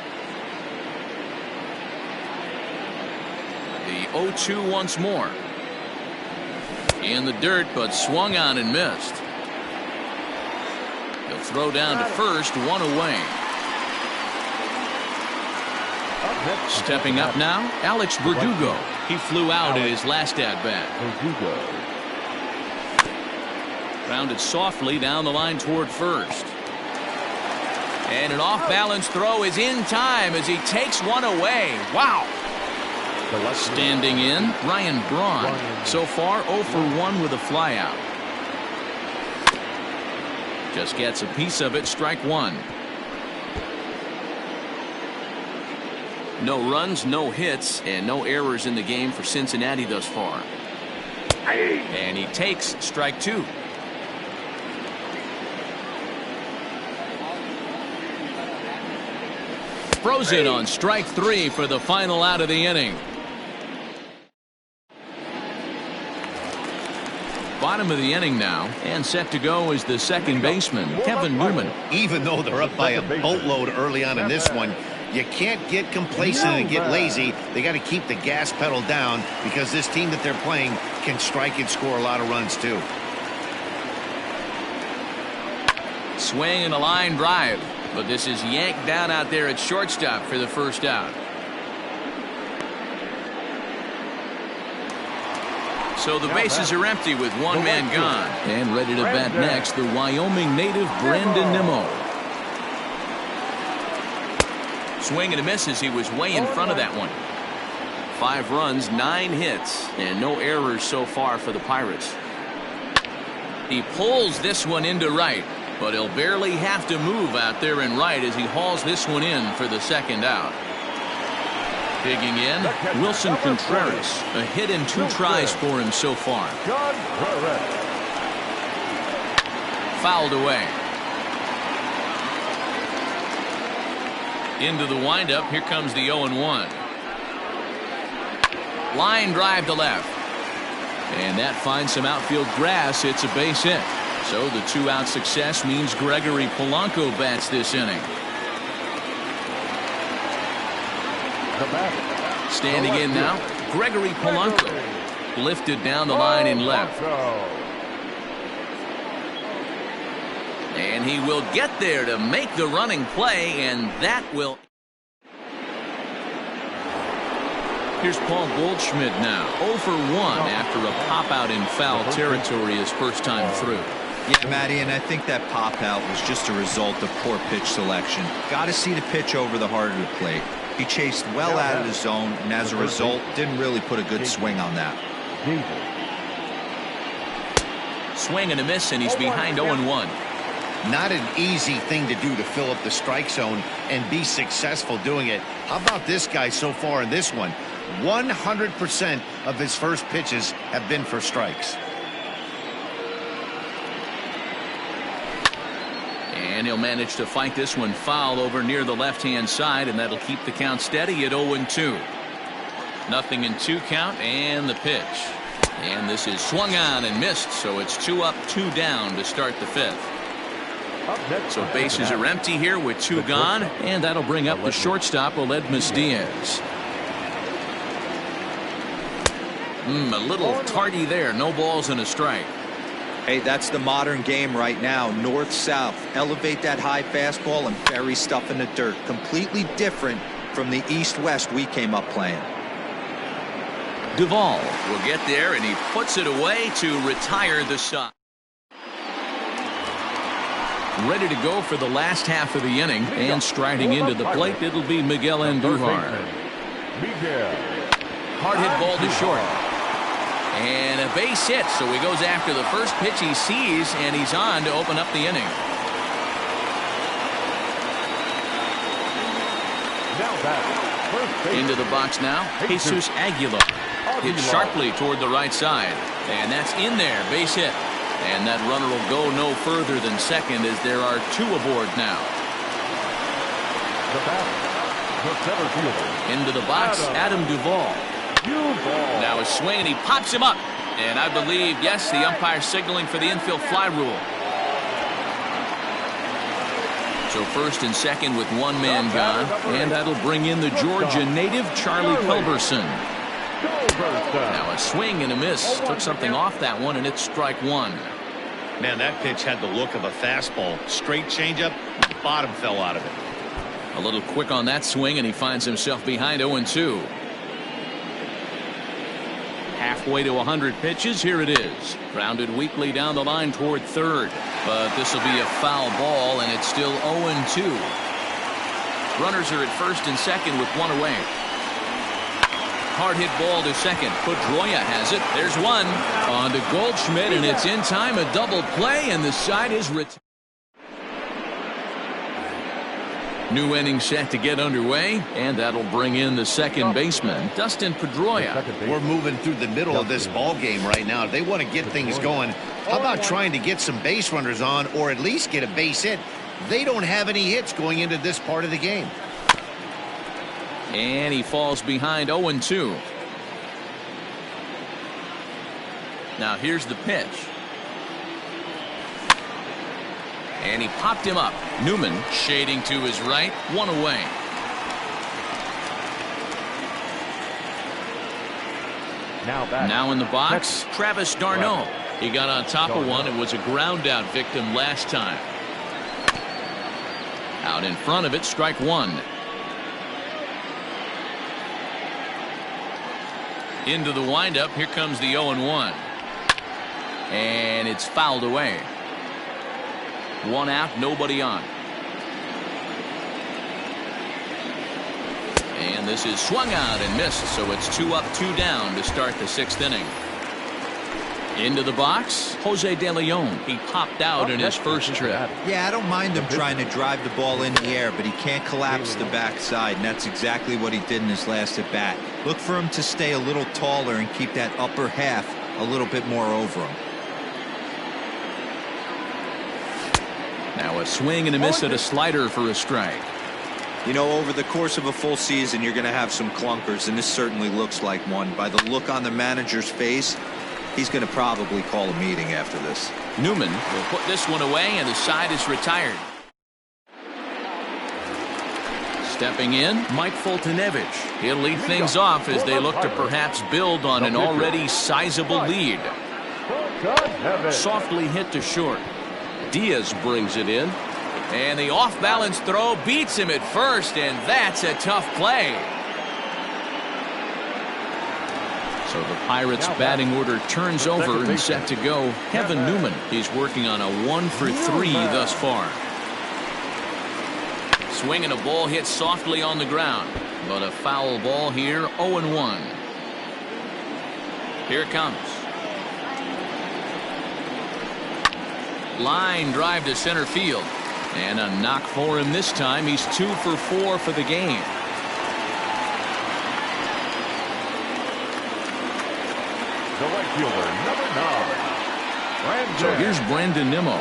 The 0-2 once more. In the dirt, but swung on and missed. He'll throw down to first, 1 away. Stepping up now, Alex Verdugo. He flew out in his last at-bat. Verdugo. Grounded softly down the line toward first. And an off-balance throw is in time as he takes one away. Wow. Standing in, Ryan Braun. So far 0 for 1 with a flyout. Just gets a piece of it, strike 1. No runs, no hits, and no errors in the game for Cincinnati thus far. And he takes strike 2. Throws it on strike 3 for the final out of the inning. bottom of the inning now, and set to go is the second baseman, Kevin Newman. Even though they're up by a boatload early on in this one, you can't get complacent and get lazy. They got to keep the gas pedal down because this team that they're playing can strike and score a lot of runs too. Swing and a line drive, but this is yanked down out there at shortstop for the first out. So the bases are empty with one man gone. And ready to bat next, the Wyoming native Brandon Nimmo. Swing and a miss as he was way in front of that one. 5 runs, 9 hits, and no errors so far for the Pirates. He pulls this one into right, but he'll barely have to move out there in right as he hauls this one in for the second out. Digging in, Wilson Contreras. A hit and 2 tries for him so far. Fouled away. Into the windup. Here comes the 0-1. Line drive to left. And that finds some outfield grass. It's a base hit. So the 2-out success means Gregory Polanco bats this inning. Standing in now, Gregory Polanco. Lifted down the line in left. And he will get there to make the running play, and that will... Here's Paul Goldschmidt now, 0 for 1 after a pop-out in foul territory his first time through. Yeah, Matty, and I think that pop-out was just a result of poor pitch selection. Got to see the pitch over the heart of the plate. He chased well out of the zone, and as a result, didn't really put a good swing on that. Swing and a miss, and he's behind 0-1. Not an easy thing to do to fill up the strike zone and be successful doing it. How about this guy so far in this one? 100% of his first pitches have been for strikes. And he'll manage to fight this one foul over near the left-hand side, and that'll keep the count steady at 0-2. Nothing in 2 count, and the pitch. And this is swung on and missed, so it's 2 up, 2 down to start the 5th. So bases are empty here with 2 gone, and that'll bring up the shortstop, Aledmus Diaz. A little tardy there. No balls and a strike. Hey, that's the modern game right now. North-south. Elevate that high fastball and bury stuff in the dirt. Completely different from the east-west we came up playing. Duvall will get there, and he puts it away to retire the side. Ready to go for the last half of the inning, and striding into the plate, it'll be Miguel Andujar. Hard hit ball to short. And a base hit, so he goes after the first pitch he sees, and he's on to open up the inning. Into the box now, Jesus Aguilar. Hit sharply toward the right side, and that's in there, base hit. And that runner will go no further than second as there are 2 aboard now. Into the box, Adam Duvall. Now a swing, and he pops him up. And I believe, yes, the umpire signaling for the infield fly rule. So first and second with 1 man gone, and that'll bring in the Georgia native, Charlie Culberson. Now a swing and a miss. Took something off that one, and it's strike 1. Man, that pitch had the look of a fastball. Straight changeup, the bottom fell out of it. A little quick on that swing, and he finds himself behind 0-2. Halfway to 100 pitches. Here it is. Grounded weakly down the line toward third. But this will be a foul ball, and it's still 0-2. Runners are at first and second with 1 away. Hard hit ball to second. Pedroia has it. There's 1. On to Goldschmidt, and it's in time. A double play, and the side is retired. New inning set to get underway, and that'll bring in the second baseman, Dustin Pedroia. We're moving through the middle of this ball game right now. They want to get things going. How about trying to get some base runners on, or at least get a base hit? They don't have any hits going into this part of the game. And he falls behind 0-2. Now here's the pitch. And he popped him up. Newman shading to his right, one away. Now in the box, Travis d'Arnaud. He got on top of one and was a ground out victim last time. Out in front of it, strike one. Into the windup, here comes the 0-1. And it's fouled away. One out, nobody on. And this is swung out and missed, so it's 2 up, 2 down to start the 6th inning. Into the box, Jose De Leon. He popped out in his first trip. Yeah, I don't mind him trying to drive the ball in the air, but he can't collapse the backside, and that's exactly what he did in his last at bat. Look for him to stay a little taller and keep that upper half a little bit more over him. Now a swing and a miss at a slider for a strike. You know, over the course of a full season, you're going to have some clunkers, and this certainly looks like one. By the look on the manager's face, he's going to probably call a meeting after this. Newman will put this one away, and the side is retired. Stepping in, Mike Foltynewicz. He'll lead things off as they look to perhaps build on an already sizable lead. Softly hit to short. Diaz brings it in. And the off-balance throw beats him at first, and that's a tough play. So the Pirates' batting order turns over and set to go. Kevin Newman, he's working on a 1-for-3 thus far. Swing and a ball hit softly on the ground, but a foul ball here, 0-1. Here it comes. Line drive to center field. And a knock for him this time. He's 2 for 4 for the game. The right fielder, number 9. So here's Brandon Nimmo.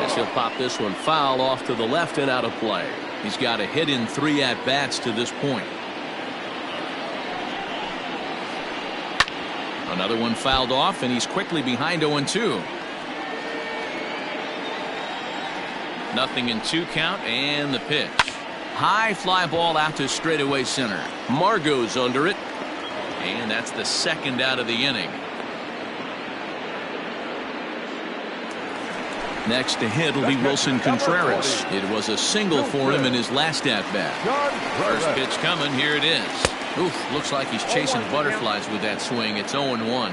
Guess he'll pop this one foul off to the left and out of play. He's got a hit in 3 at-bats to this point. Another one fouled off, and he's quickly behind 0-2. Nothing in 2 count, and the pitch. High fly ball out to straightaway center. Margot's under it. And that's the 2nd out of the inning. Next to hit will be Wilson Contreras. It was a single for him in his last at-bat. First pitch coming, here it is. Oof, looks like he's chasing butterflies with that swing. It's 0-1.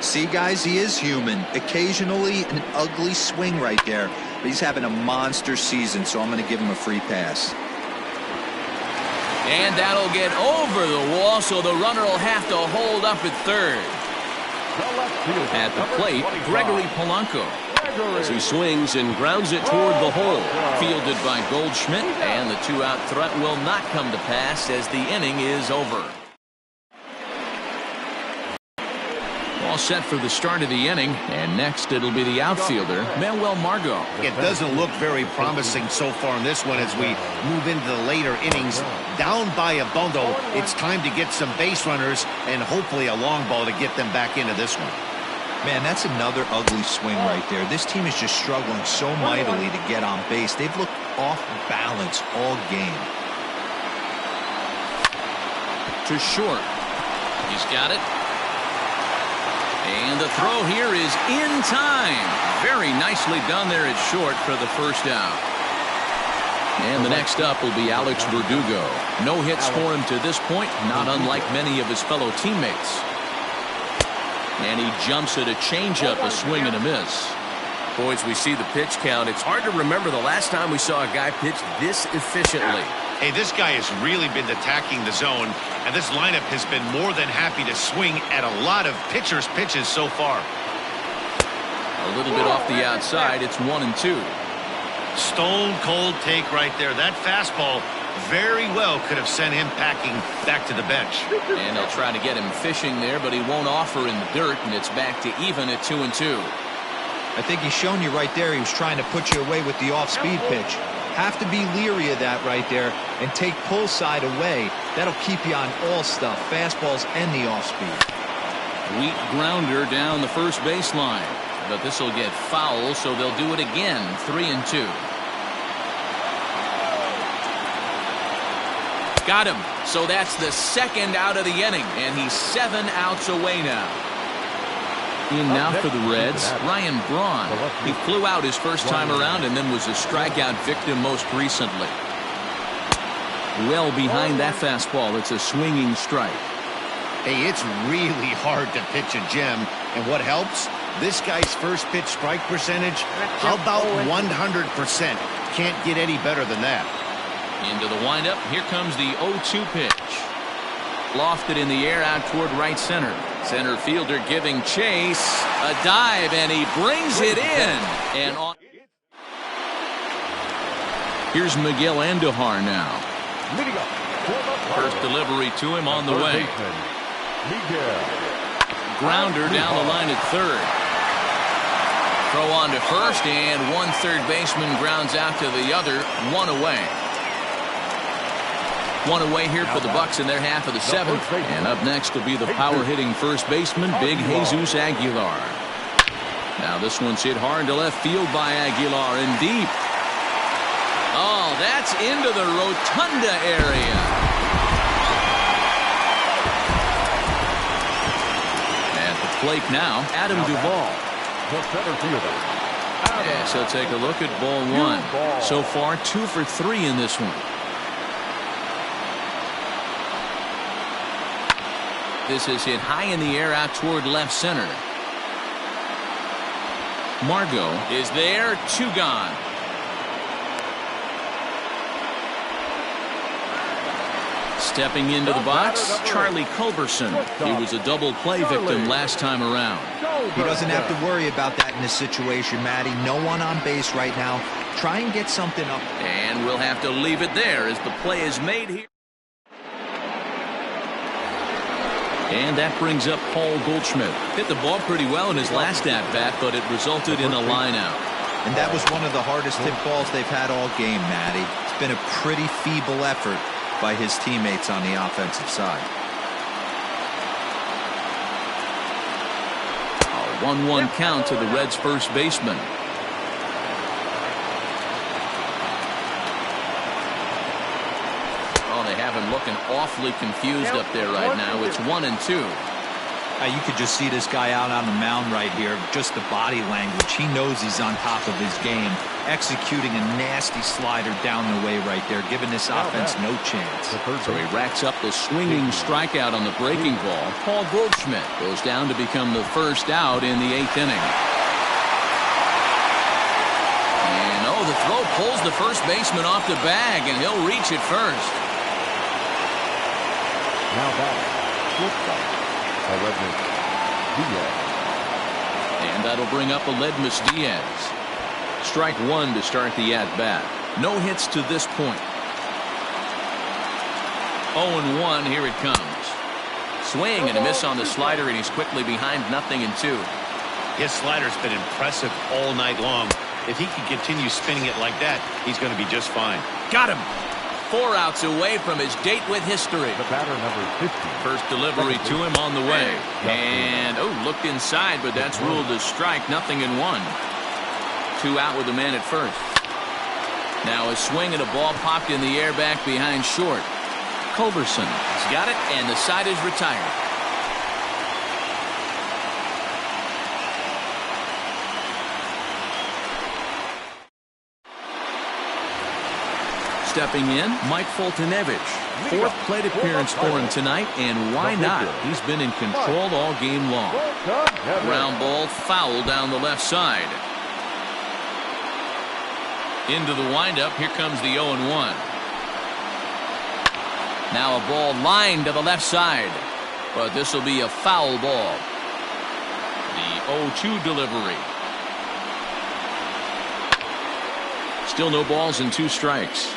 See, guys, he is human. Occasionally an ugly swing right there. But he's having a monster season, so I'm going to give him a free pass. And that'll get over the wall, so the runner will have to hold up at third. At the plate, Gregory Polanco. As he swings and grounds it toward the hole. Fielded by Goldschmidt, and the 2-out threat will not come to pass as the inning is over. All set for the start of the inning, and next it'll be the outfielder, Manuel Margot. It doesn't look very promising so far in this one as we move into the later innings. Down by a bundle, it's time to get some base runners and hopefully a long ball to get them back into this one. Man, that's another ugly swing right there. This team is just struggling so mightily to get on base. They've looked off balance all game. To short. He's got it. And the throw here is in time. Very nicely done there at short for the first out. And the next up will be Alex Verdugo. No hits for him to this point, not unlike many of his fellow teammates. And he jumps at a changeup, a swing and a miss. Boys, we see the pitch count. It's hard to remember the last time we saw a guy pitch this efficiently. Hey, this guy has really been attacking the zone, and this lineup has been more than happy to swing at a lot of pitchers' pitches so far. A little bit off the outside. It's 1-2. Stone cold take right there. That fastball very well could have sent him packing back to the bench. And they'll try to get him fishing there, but he won't offer in the dirt, and it's back to even at 2-2. I think he's shown you right there he was trying to put you away with the off-speed pitch. Have to be leery of that right there and take pull side away. That'll keep you on all stuff, fastballs and the off-speed. Weak grounder down the first baseline. but this will get foul, so they'll do it again. 3-2. Got him. So that's the second out of the inning, and he's 7 outs away now. In now for the Reds, Ryan Braun. He flew out his first time around and then was a strikeout victim most recently. Well behind that fastball. It's a swinging strike. Hey, it's really hard to pitch a gem, and what helps? This guy's first pitch strike percentage, how about 100%? Can't get any better than that. Into the windup. Here comes the 0-2 pitch. Lofted in the air out toward right center. Center fielder giving chase. A dive, and he brings it in. And on. Here's Miguel Andujar now. First delivery to him on the way. Grounder down the line at third. Throw on to first, and one third baseman grounds out to the other. One away. One away here for the Bucks in their half of the seventh. And up next will be the power-hitting first baseman, Big Jesus Aguilar. Now this one's hit hard to left field by Aguilar and deep. Oh, that's into the rotunda area. At the plate now, Adam Duvall. Yes, he'll take a look at ball one. So far, 2 for 3 in this one. This is hit high in the air out toward left center. Margot is there. 2 gone. Stepping into the box, Charlie Culberson. He was a double play victim last time around. He doesn't have to worry about that in this situation, Matty. No one on base right now. Try and get something up. And we'll have to leave it there as the play is made here. And that brings up Paul Goldschmidt. Hit the ball pretty well in his last at-bat, but it resulted in a line-out. And that was one of the hardest hit balls they've had all game, Matty. It's been a pretty feeble effort by his teammates on the offensive side. A 1-1 count to the Reds' first baseman. They have him looking awfully confused up there right now. It's 1-2. You could just see this guy out on the mound right here. Just the body language. He knows he's on top of his game. Executing a nasty slider down the way right there, giving this offense no chance. So he racks up the swinging strikeout on the breaking ball. Paul Goldschmidt goes down to become the first out in the 8th inning. And the throw pulls the first baseman off the bag, and he'll reach it first. Now back, Diaz. And that'll bring up Aledmus Diaz. Strike 1 to start the at-bat. No hits to this point. 0-1, here it comes. Swing and a miss on the slider, and he's quickly behind 0-2. His slider's been impressive all night long. If he can continue spinning it like that, he's going to be just fine. Got him. 4 outs away from his date with history. The batter number 50. First delivery to him on the way. And, looked inside, but that's ruled a strike. 0-1. 2 out with a man at first. Now a swing and a ball popped in the air back behind short. Culberson has got it, and the side is retired. Stepping in, Mike Foltynewicz. 4th plate appearance for him tonight, and why not? He's been in control all game long. Ground ball foul down the left side. Into the windup, here comes the 0-1. Now a ball lined to the left side, but this will be a foul ball. The 0-2 delivery. Still no balls and 2 strikes.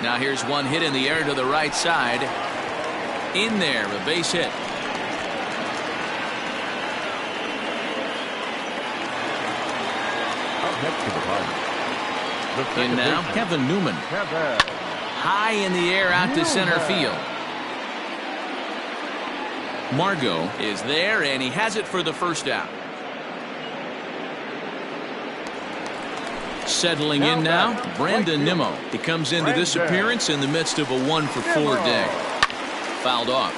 Now here's one hit in the air to the right side. In there, a base hit. In now, Kevin Newman. high in the air out to center field. Margot is there, and he has it for the first out. Settling in now, Brandon Nimmo. He comes into this appearance in the midst of a 1-for-4 day. Fouled off.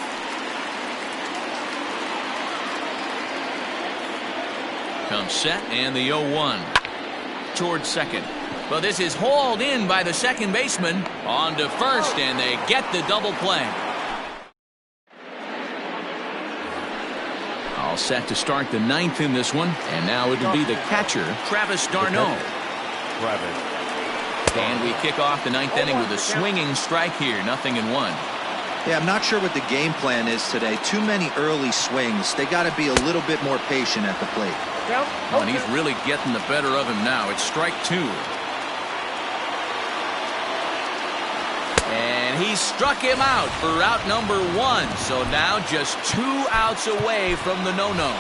Comes set, and the 0-1. Towards second. Well, this is hauled in by the second baseman. On to first, and they get the double play. All set to start the ninth in this one. And now it'll be the catcher, Travis d'Arnaud. And we kick off the ninth inning with a swinging strike here. 0-1. Yeah, I'm not sure what the game plan is today. Too many early swings. They got to be a little bit more patient at the plate. Oh, and he's really getting the better of him now. It's strike 2. And he struck him out for out number 1. So now just 2 outs away from the no-no.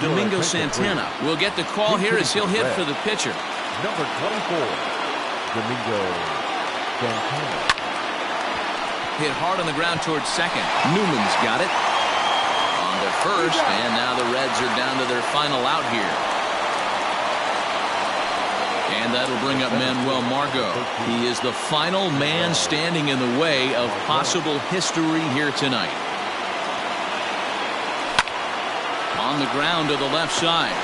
Domingo Santana will get the call here as he'll hit for the pitcher. Number 24, Domingo Santana. Hit hard on the ground towards second. Newman's got it. On to first, and now the Reds are down to their final out here. And that'll bring up Manuel Margot. He is the final man standing in the way of possible history here tonight. On the ground to the left side.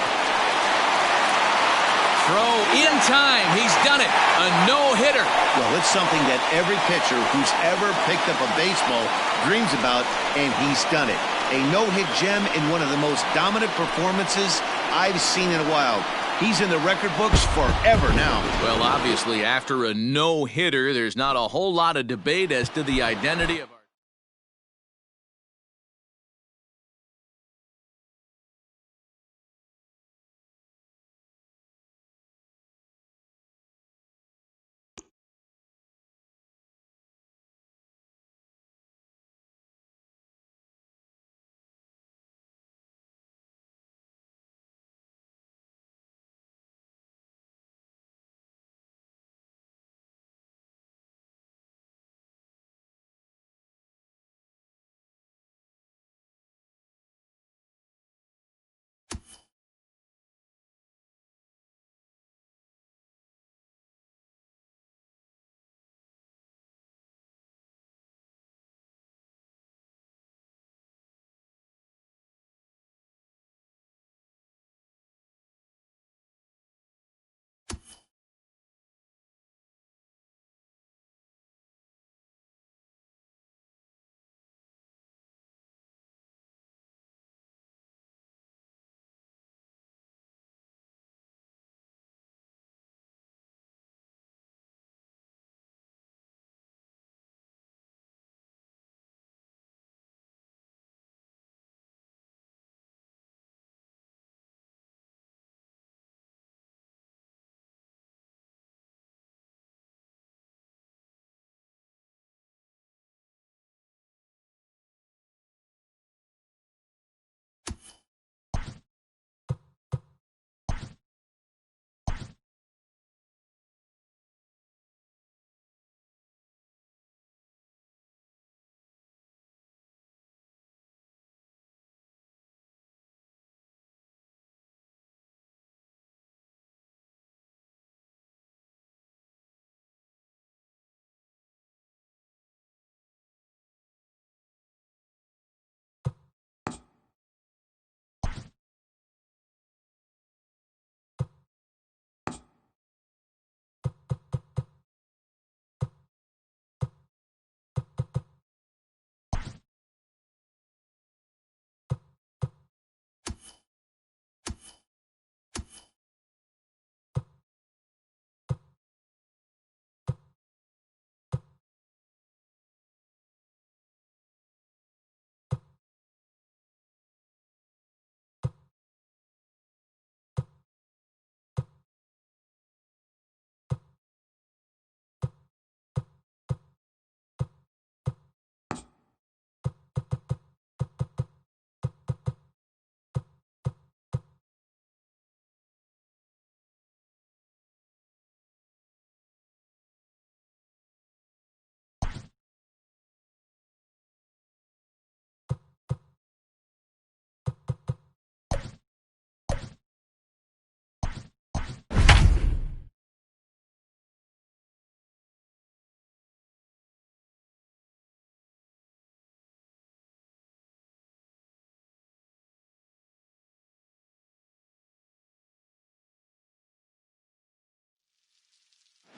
Throw in time. He's done it. A no-hitter. Well, it's something that every pitcher who's ever picked up a baseball dreams about, and he's done it. A no-hit gem in one of the most dominant performances I've seen in a while. He's in the record books forever now. Well, obviously, after a no-hitter, there's not a whole lot of debate as to the identity of our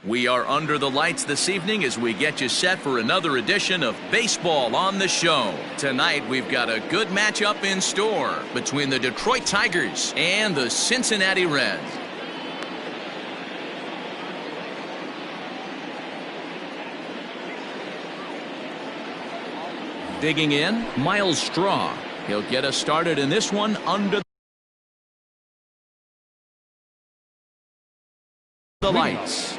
We are under the lights this evening as we get you set for another edition of Baseball on the Show. Tonight, we've got a good matchup in store between the Detroit Tigers and the Cincinnati Reds. Digging in, Miles Straw. He'll get us started in this one under the lights.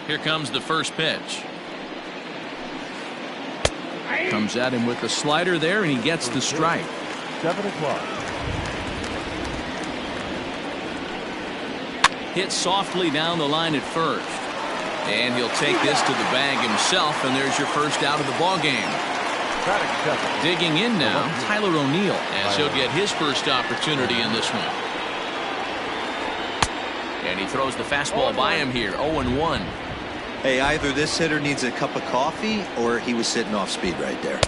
Here comes the first pitch. Comes at him with the slider there, and he gets the strike. 7 o'clock. Hit softly down the line at first. And he'll take this to the bag himself, and there's your first out of the ball game. Digging in now, Tyler O'Neill, as he'll get his first opportunity in this one. And he throws the fastball by him here, 0-1. Hey, either this hitter needs a cup of coffee or he was sitting off speed right there.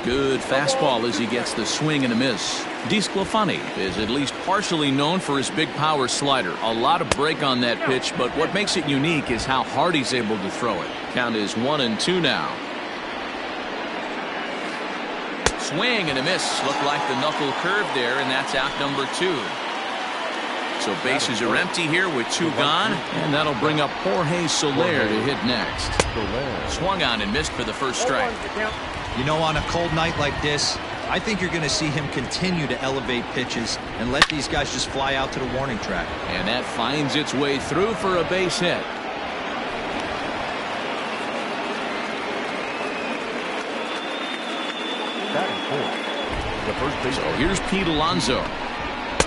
Good fastball as he gets the swing and a miss. DeSclafani is at least partially known for his big power slider. A lot of break on that pitch, but what makes it unique is how hard he's able to throw it. Count is 1-2 now. Swing and a miss. Looked like the knuckle curve there, and that's out number 2. So bases are empty here with 2 gone, and that'll bring up Jorge Soler to hit next. Swung on and missed for the first strike. You know, on a cold night like this, I think you're going to see him continue to elevate pitches and let these guys just fly out to the warning track. And that finds its way through for a base hit. So here's Pete Alonso.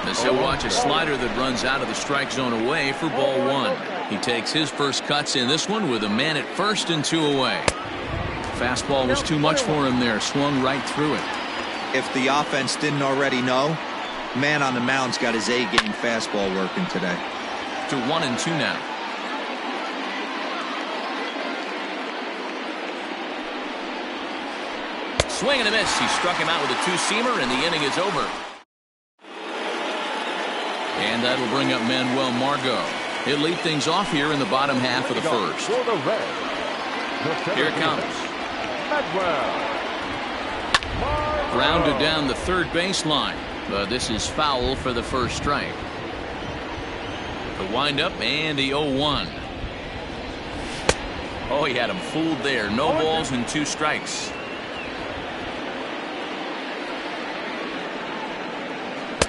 As he'll watch a slider that runs out of the strike zone away for ball 1. He takes his first cuts in this one with a man at first and 2 away. Fastball was too much for him there. Swung right through it. If the offense didn't already know, man on the mound's got his A-game fastball working today. To 1-2 now. Swing and a miss. He struck him out with a 2-seamer, and the inning is over. And that'll bring up Manuel Margot. He'll lead things off here in the bottom half of the first. Here it comes. Grounded down the third baseline, but this is foul for the first strike. The windup and the 0-1. Oh, he had him fooled there. No balls and 2 strikes.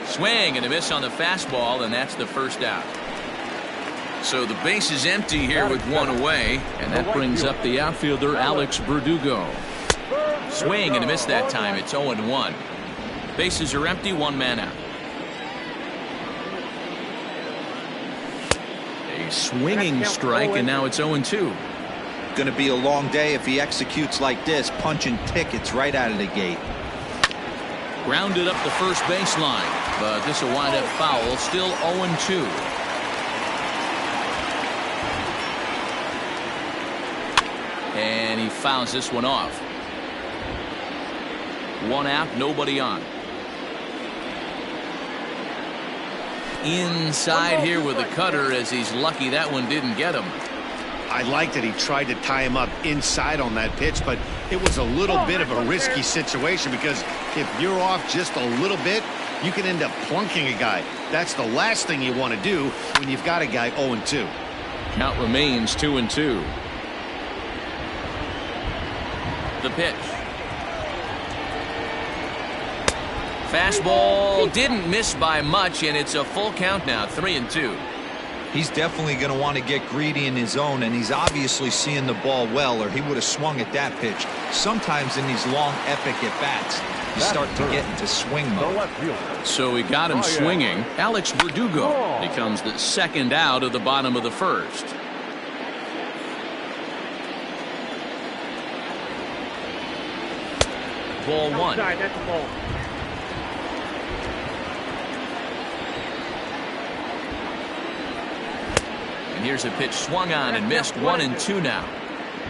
Swing and a miss on the fastball, and that's the first out. So the base is empty here with 1 away, and that brings up the outfielder Alex Verdugo. Swing and a miss that time. It's 0-1. Bases are empty, 1 man out. A swinging strike, and now it's 0-2. Going to be a long day if he executes like this, punching tickets right out of the gate. Grounded up the first baseline, but this will wind up foul. Still 0-2. And he fouls this one off. 1 out, nobody on. Inside here with the cutter, as he's lucky that one didn't get him. I like that he tried to tie him up inside on that pitch, but it was a little bit of a risky situation because if you're off just a little bit, you can end up plunking a guy. That's the last thing you want to do when you've got a guy 0-2. Count remains 2-2. The pitch. Fastball didn't miss by much, and it's a full count now, 3-2. He's definitely going to want to get greedy in his zone, and he's obviously seeing the ball well, or he would have swung at that pitch. Sometimes in these long, epic at-bats, you start to get into swing mode. So he got him swinging. Alex Verdugo becomes the second out of the bottom of the first. Ball 1. That's a ball. And here's a pitch swung on and missed. 1-2 now.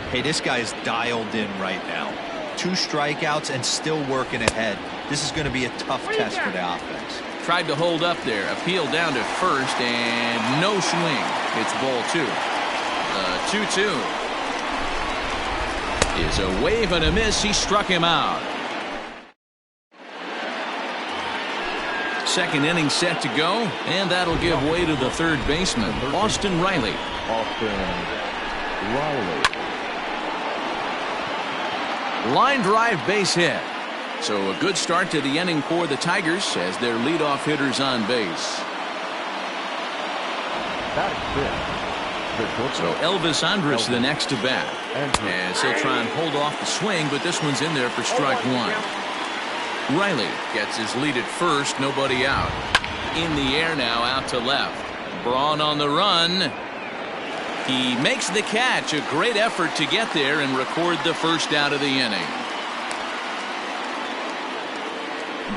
Hey, this guy's dialed in right now. 2 strikeouts and still working ahead. This is going to be a tough test for the offense. Tried to hold up there. Appeal down to first, and no swing. It's ball 2. 2-2. Is a wave and a miss. He struck him out. Second inning set to go, and that'll give way to the third baseman, Austin Riley. Line drive, base hit. So a good start to the inning for the Tigers as their leadoff hitter's on base. So Elvis Andrus the next to bat. As he'll try and hold off the swing, but this one's in there for strike 1. Riley gets his lead at first, nobody out. In the air now, out to left. Braun on the run. He makes the catch. A great effort to get there and record the first out of the inning.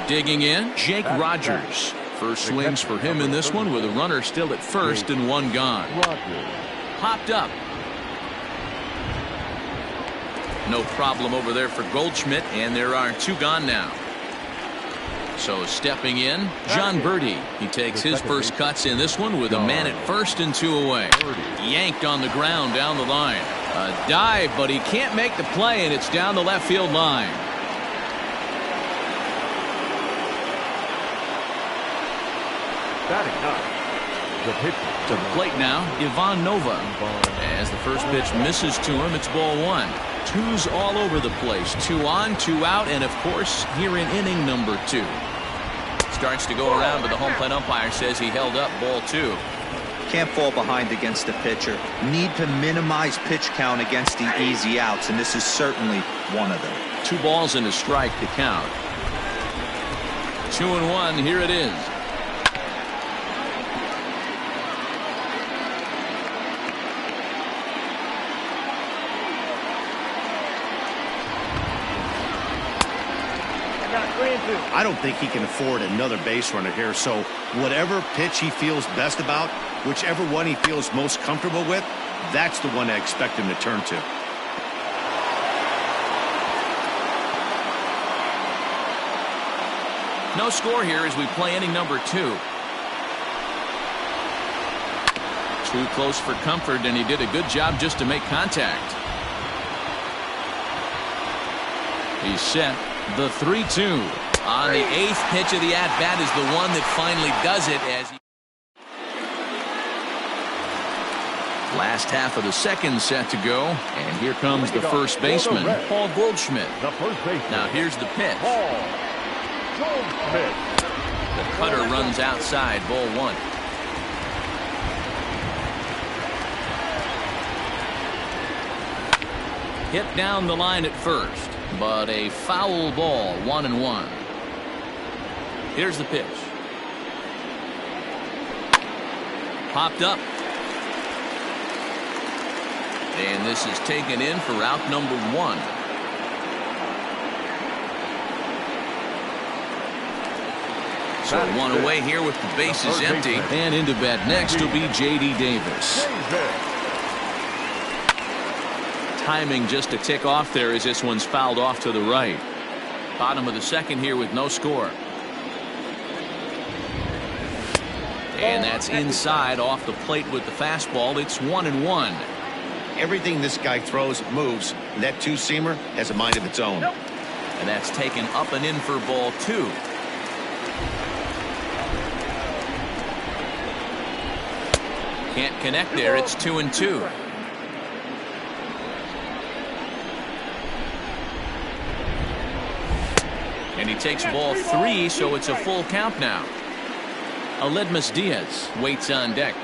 Digging in, Jake Rogers. First swings for him in this one with a runner still at first and 1 gone. Popped up. No problem over there for Goldschmidt, and there are 2 gone now. So stepping in, John Birdie. He takes his first cuts in this one with a man at first and 2 away. Yanked on the ground down the line. A dive, but he can't make the play, and it's down the left field line. To the plate now, Ivan Nova. As the first pitch misses to him, it's ball 1. 2's all over the place. 2 on, 2 out, and of course, here in inning number 2. Starts to go around, but the home plate umpire says he held up ball 2. Can't fall behind against the pitcher. Need to minimize pitch count against the easy outs, and this is certainly one of them. 2 balls and a strike to count. 2-1, here it is. I don't think he can afford another base runner here, so whatever pitch he feels best about, whichever one he feels most comfortable with, that's the one I expect him to turn to. No score here as we play inning number 2. Too close for comfort, and he did a good job just to make contact. He's set. The 3-2. On the 8th pitch of the at-bat is the one that finally does it as he... Last half of the second set to go, and here comes the first baseman, Paul Goldschmidt. Now here's the pitch. The cutter runs outside, ball 1. Hit down the line at first, but a foul ball, 1-1. Here's the pitch. Popped up. And this is taken in for out number 1. So 1 away here with the bases empty. And into bat next will be J.D. Davis. Timing just a tick off there as this one's fouled off to the right. Bottom of the second here with no score. And that's inside off the plate with the fastball. It's 1-1. Everything this guy throws moves, and that 2-seamer has a mind of its own. And that's taken up and in for ball 2. Can't connect there. It's 2-2. And he takes ball 3, so it's a full count now. Aledmus Diaz waits on deck.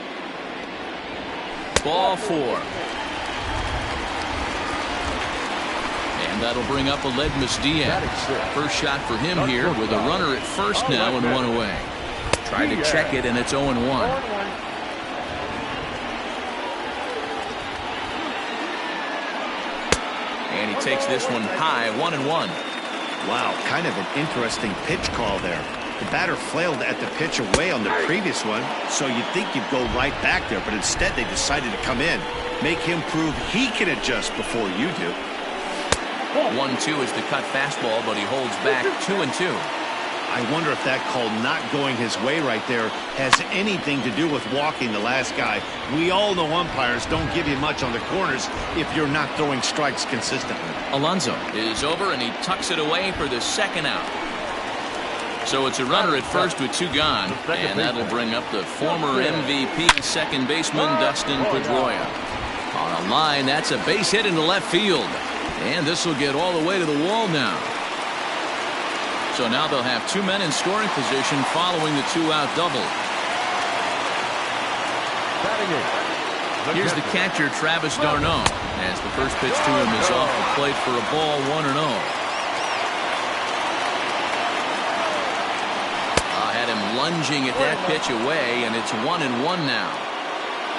Ball 4. And that'll bring up Aledmus Diaz. First shot for him here with a runner at first now and 1 away. Tried to check it, and it's 0-1. And he takes this one high, 1-1. Wow, kind of an interesting pitch call there. The batter flailed at the pitch away on the previous one, so you'd think you'd go right back there, but instead they decided to come in. Make him prove he can adjust before you do. 1-2 is the cut fastball, but he holds back 2-2. I wonder if that call not going his way right there has anything to do with walking the last guy. We all know umpires don't give you much on the corners if you're not throwing strikes consistently. Alonso is over, and he tucks it away for the second out. So it's a runner at first with 2 gone, and that'll bring up the former MVP second baseman Dustin Pedroia. On a line, that's a base hit into left field. And this will get all the way to the wall now. So now they'll have 2 men in scoring position following the 2-out double. Here's the catcher, Travis d'Arnaud, as the first pitch to him is off the plate for a ball, 1-0. Had him lunging at that pitch away, and it's 1-1 now.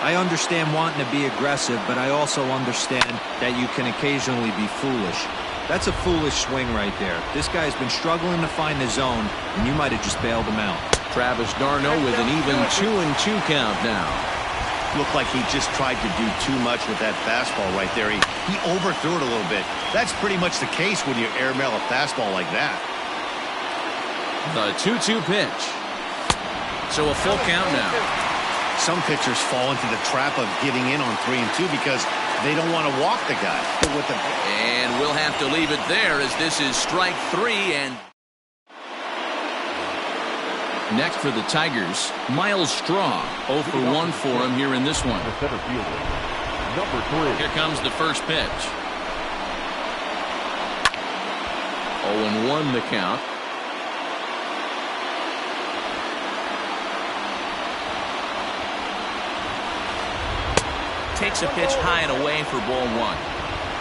I understand wanting to be aggressive, but I also understand that you can occasionally be foolish. That's a foolish swing right there. This guy's been struggling to find the zone, and you might have just bailed him out. Travis d'Arnaud with an even 2-2 count now. Looked like he just tried to do too much with that fastball right there. He overthrew it a little bit. That's pretty much the case when you airmail a fastball like that. The 2-2 pitch. So a full count now. Some pitchers fall into the trap of giving in on 3-2 because they don't want to walk the guy. And we'll have to leave it there as this is strike 3. And next for the Tigers, Miles Straw. 0 for 1 for him here in this one. Number 3. Here comes the first pitch. 0-1 the count. Takes a pitch high and away for ball 1.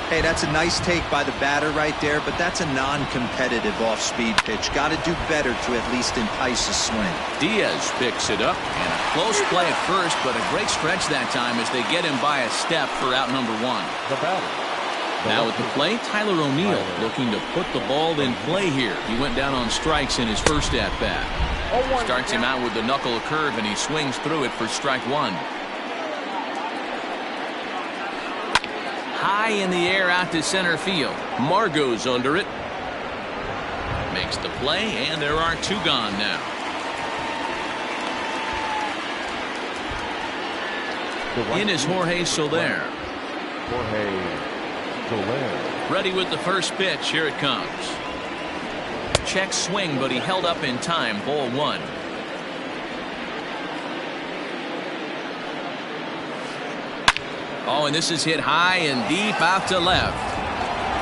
Hey, that's a nice take by the batter right there, but that's a non-competitive off-speed pitch. Got to do better to at least entice a swing. Diaz picks it up, and a close play at first, but a great stretch that time as they get him by a step for out number 1. The batter. Now at the plate, Tyler O'Neill looking to put the ball in play here. He went down on strikes in his first at-bat. Starts him out with the knuckle curve, and he swings through it for strike 1. High in the air out to center field. Margot's under it. Makes the play, and there are 2 gone now. In is Jorge Soler. Ready with the first pitch. Here it comes. Check swing, but he held up in time. Ball 1. Oh, and this is hit high and deep out to left.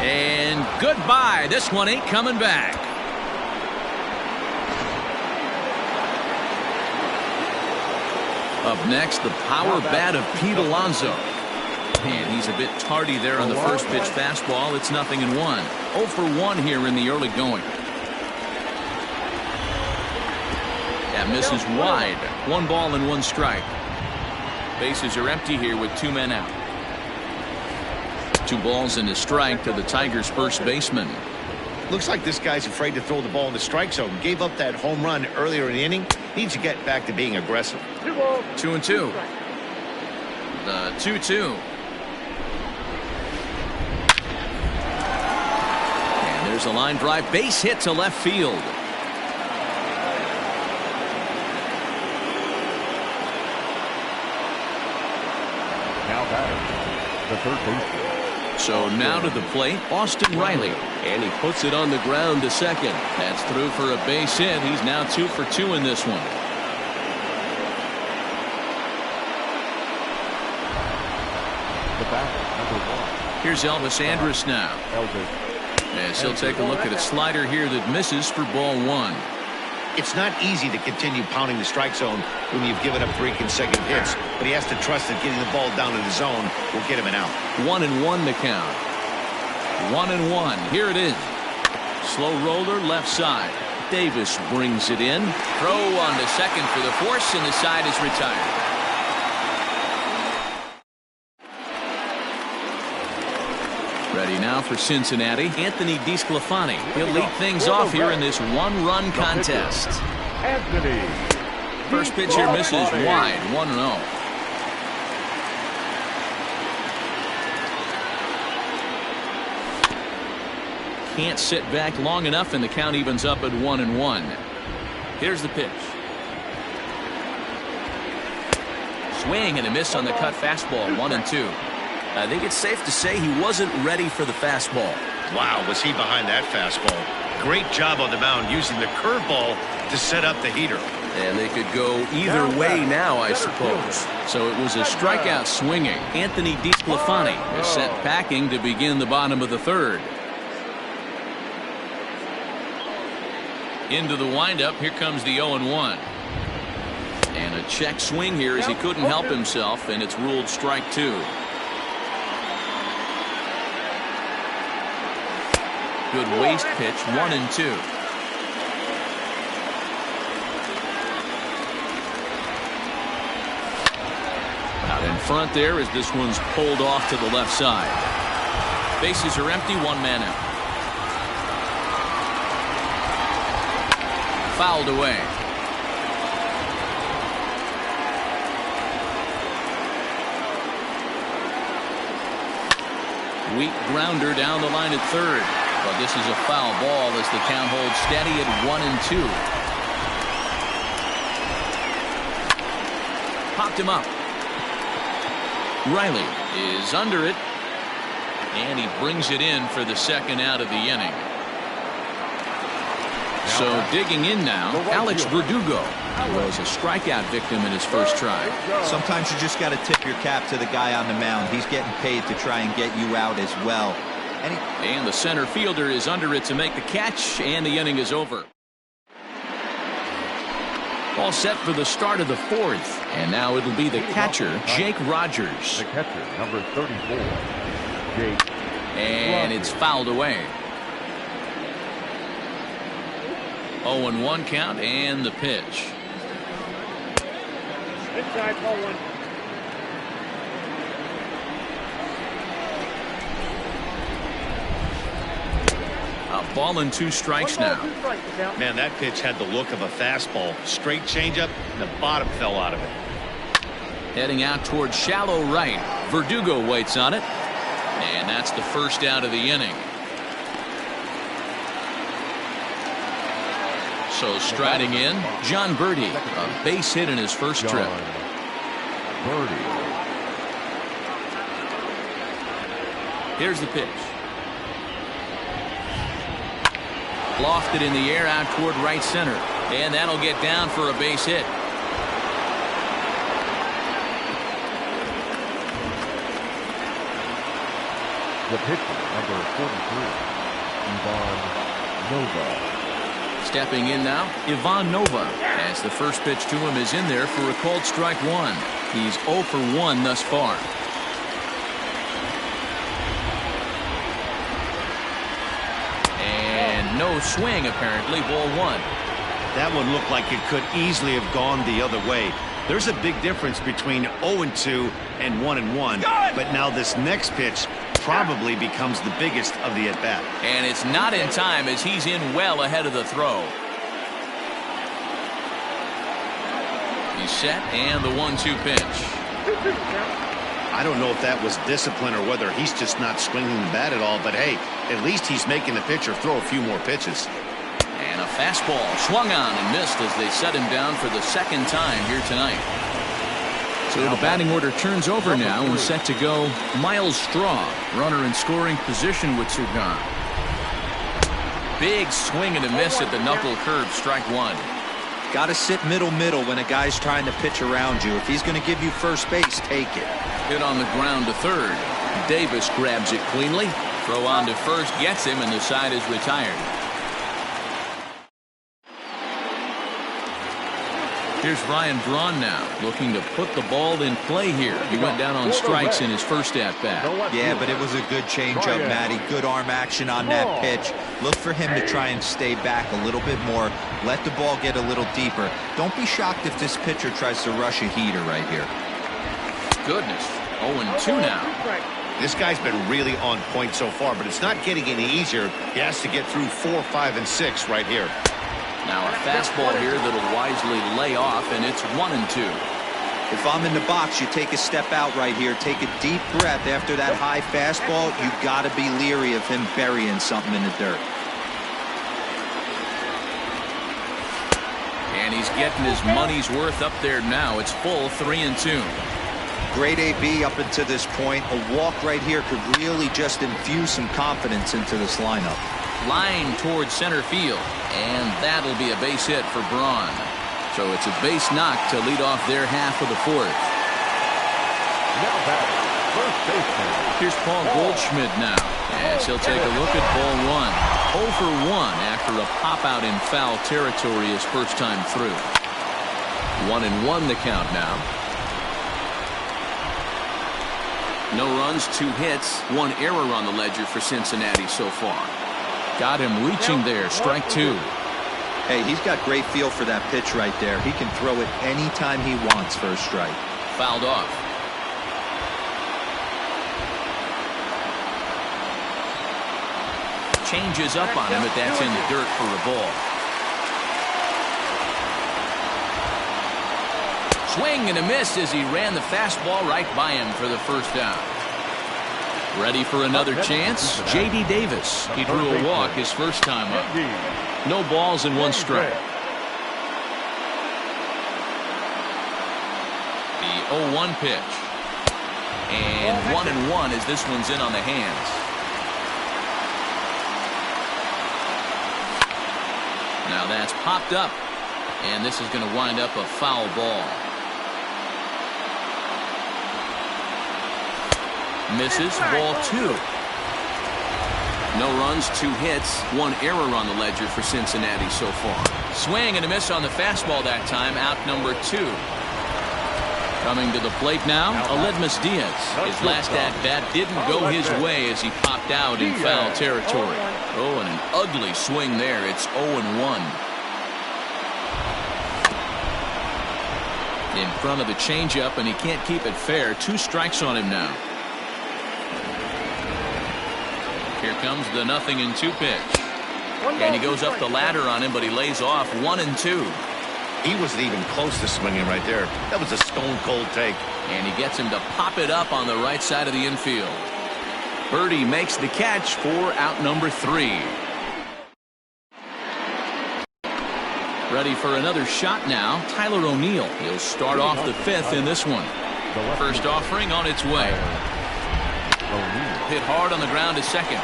And goodbye. This one ain't coming back. Up next, the power bat of Pete Alonso. And he's a bit tardy there on the first pitch fastball. It's 0-1. 0 for 1 here in the early going. That misses wide. 1 ball and 1 strike. Bases are empty here with 2 men out. 2 balls and a strike to the Tigers' first baseman. Looks like this guy's afraid to throw the ball in the strike zone. Gave up that home run earlier in the inning. Needs to get back to being aggressive. 2-2. The 2-2. And there's a line drive. Base hit to left field. Now batting, the third baseman. So now to the plate, Austin Riley. And he puts it on the ground to second. That's through for a base hit. He's now 2 for 2 in this one. The batter, number 1. Here's Elvis Andrus now. As he'll take a look at a slider here that misses for ball 1. It's not easy to continue pounding the strike zone when you've given up 3 consecutive hits, but he has to trust that getting the ball down to the zone will get him an out. 1-1 the count. 1-1. Here it is. Slow roller left side. Davis brings it in. Throw on to second for the force, and the side is retired. Ready now for Cincinnati, Anthony DeSclafani. He'll lead things off here in this 1-run contest. Anthony. First pitch here misses wide, 1-0. can't sit back long enough, and the count evens up at 1-1. Here's the pitch. Swing and a miss on the cut fastball, 1-2. I think it's safe to say he wasn't ready for the fastball. Wow, was he behind that fastball. Great job on the mound using the curveball to set up the heater. And they could go either way now, I suppose. So it was a strikeout swinging. Anthony DeSclafani is set packing to begin the bottom of the third. Into the windup, here comes the 0-1. And a check swing here as he couldn't help himself, and it's ruled strike 2. Good waist pitch, 1-2. Out in front there as this one's pulled off to the left side. Bases are empty, 1 man out. Fouled away. Weak grounder down the line at third. But this is a foul ball as the count holds steady at 1-2. Popped him up. Riley is under it. And he brings it in for the second out of the inning. So digging in now, Alex Verdugo. He was a strikeout victim in his first try. Sometimes you just got to tip your cap to the guy on the mound. He's getting paid to try and get you out as well. And the center fielder is under it to make the catch, and the inning is over. All set for the start of the fourth, and now it'll be the catcher, Jake Rogers. The catcher, number 34, Jake. And it's fouled away. 0-1 count, and the pitch. Inside, ball 1. A ball and 2 strikes now. Man, that pitch had the look of a fastball. Straight changeup, and the bottom fell out of it. Heading out towards shallow right. Verdugo waits on it. And that's the first out of the inning. So striding in, John Birdie, a base hit in his first trip. Here's the pitch. Lofted in the air out toward right center. And that'll get down for a base hit. The pitcher, number 43, Ivan Nova. Stepping in now, Ivan Nova, as the first pitch to him is in there for a called strike 1. He's 0 for 1 thus far. And no swing, apparently, ball 1. That one looked like it could easily have gone the other way. There's a big difference between 0-2 and 1-1. But now this next pitch probably becomes the biggest of the at-bat. And it's not in time as he's in well ahead of the throw. He's set, and the 1-2 pitch. I don't know if that was discipline or whether he's just not swinging the bat at all, but hey, at least he's making the pitcher throw a few more pitches. And a fastball swung on and missed as they set him down for the second time here tonight. So the batting order turns over now and set to go Miles Straw, runner in scoring position with 2 gone. Big swing and a miss at the knuckle curve, strike 1. Got to sit middle when a guy's trying to pitch around you. If he's going to give you first base, take it. Hit on the ground to third. Davis grabs it cleanly. Throw on to first gets him, and the side is retired. Here's Ryan Braun now, looking to put the ball in play here. He went down on strikes in his first at-bat. Yeah, but it was a good changeup, Matty. Good arm action on that pitch. Look for him to try and stay back a little bit more. Let the ball get a little deeper. Don't be shocked if this pitcher tries to rush a heater right here. Goodness, 0-2 now. This guy's been really on point so far, but it's not getting any easier. He has to get through 4, 5, and 6 right here. Now a fastball here that'll wisely lay off, and it's 1-2. If I'm in the box, you take a step out right here. Take a deep breath after that high fastball. You got to be leery of him burying something in the dirt. And he's getting his money's worth up there now. It's full 3-2. Great AB up until this point. A walk right here could really just infuse some confidence into this lineup. Line towards center field, and that'll be a base hit for Braun. So it's a base knock to lead off their half of the fourth. Now batting, first baseman. Here's Paul Goldschmidt now, as he'll take a look at ball one. 0 for 1 after a pop-out in foul territory his first time through. 1-1 the count now. No runs, 2 hits, 1 error on the ledger for Cincinnati so far. Got him reaching there, strike 2. Hey, he's got great feel for that pitch right there. He can throw it anytime he wants for a strike. Fouled off. Changes up on him, but that's in the dirt for a ball. Swing and a miss as he ran the fastball right by him for the first down. Ready for another chance? J.D. Davis. He drew a walk his first time up. No balls and 1 strike. The 0-1 pitch. And 1-1 as this one's in on the hands. Now that's popped up. And this is going to wind up a foul ball. Misses, ball 2. No runs, 2 hits, 1 error on the ledger for Cincinnati so far. Swing and a miss on the fastball that time, out number 2. Coming to the plate now, Aledmus Diaz. His last at-bat didn't go his way as he popped out in foul territory. Oh, and an ugly swing there. It's 0-1. In front of the changeup, and he can't keep it fair. 2 strikes on him now. Here comes the 0-2 pitch. And he goes up the ladder on him, but he lays off 1-2. He wasn't even close to swinging right there. That was a stone-cold take. And he gets him to pop it up on the right side of the infield. Birdie makes the catch for out number 3. Ready for another shot now, Tyler O'Neill. He'll start off the 5th in this one. First offering on its way. Hit hard on the ground to second.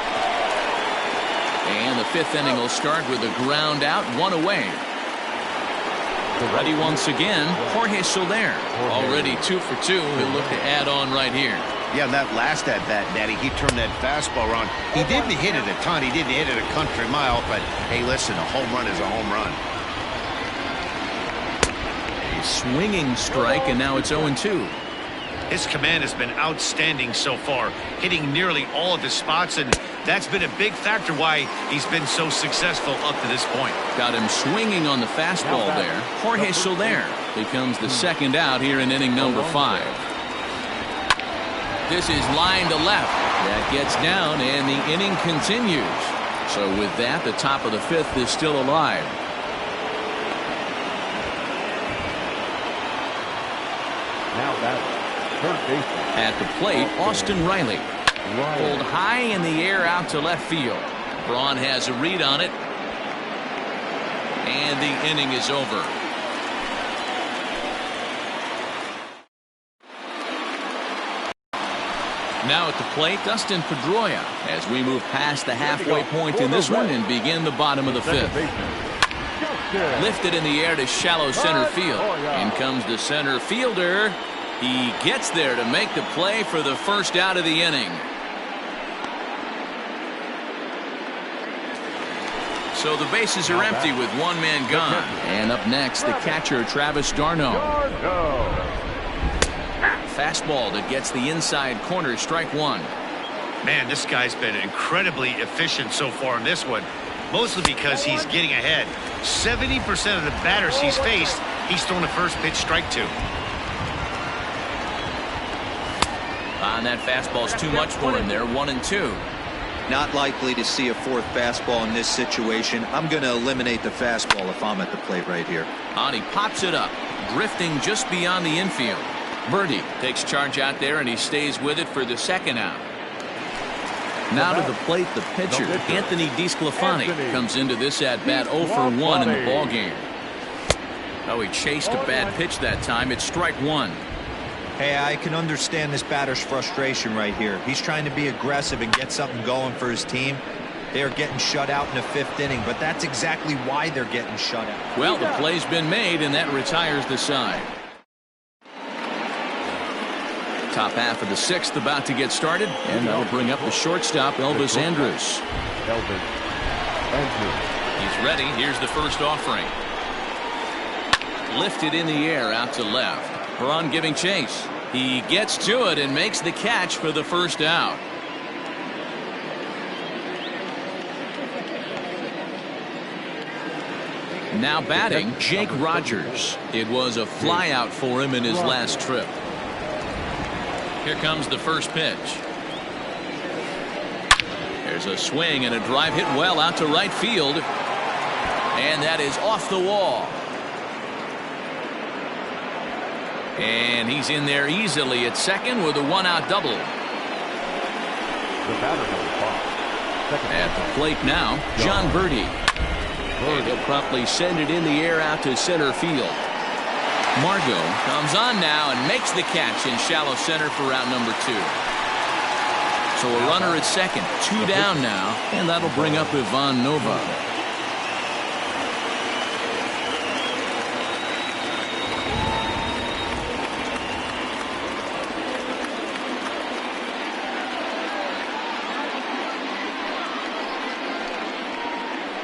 And the 5th inning will start with a ground out, 1 away. Ready once again, Jorge Soler. Already 2 for 2. He'll look to add on right here. Yeah, that last at-bat, Daddy, he turned that fastball around. He didn't hit it a ton. He didn't hit it a country mile, but hey, listen, a home run is a home run. A swinging strike, and now it's 0-2. His command has been outstanding so far, hitting nearly all of his spots, and that's been a big factor why he's been so successful up to this point. Got him swinging on the fastball there. Jorge Soler becomes the 2nd out here in inning number 5. This is line to left. That gets down, and the inning continues. So with that, the top of the 5th is still alive. Now batting, third baseman. At the plate, Austin Riley. Pulled high in the air out to left field. Braun has a read on it. And the inning is over. Now at the plate, Dustin Pedroia, as we move past the halfway point in this one and begin the bottom of the 5th. Lifted in the air to shallow center field. In comes the center fielder. He gets there to make the play for the first out of the inning. So the bases are empty with 1 man gone. And up next, the catcher, Travis d'Arnaud. Fastball that gets the inside corner, strike 1. Man, this guy's been incredibly efficient so far in this one, mostly because he's getting ahead. 70% of the batters he's faced, he's thrown the first pitch, strike 2. And that fastball's too much for him there, 1-2. Not likely to see a 4th fastball in this situation. I'm going to eliminate the fastball if I'm at the plate right here. And he pops it up, drifting just beyond the infield. Birdie takes charge out there, and he stays with it for the second out. Now to the plate, the pitcher, Anthony DeSclafani, comes into this at-bat 0 for 1 in the ballgame. Oh, he chased a bad pitch that time. It's strike one. Hey, I can understand this batter's frustration right here. He's trying to be aggressive and get something going for his team. They are getting shut out in the 5th inning, but that's exactly why they're getting shut out. Well, the play's been made, and that retires the side. Top half of the 6th about to get started, and that'll bring up the shortstop, Elvis Andrus. Elvis Andrus. He's ready. Here's the first offering. Lifted in the air out to left. Braun giving chase. He gets to it and makes the catch for the first out. Now batting, Jake Rogers. It was a flyout for him in his last trip. Here comes the first pitch. There's a swing and a drive hit well out to right field. And that is off the wall. And he's in there easily at second with a one-out double. At the plate now, John Birdie. And he'll promptly send it in the air out to center field. Margot comes on now and makes the catch in shallow center for out number 2. So a runner at second, 2 down now, and that'll bring up Ivan Nova.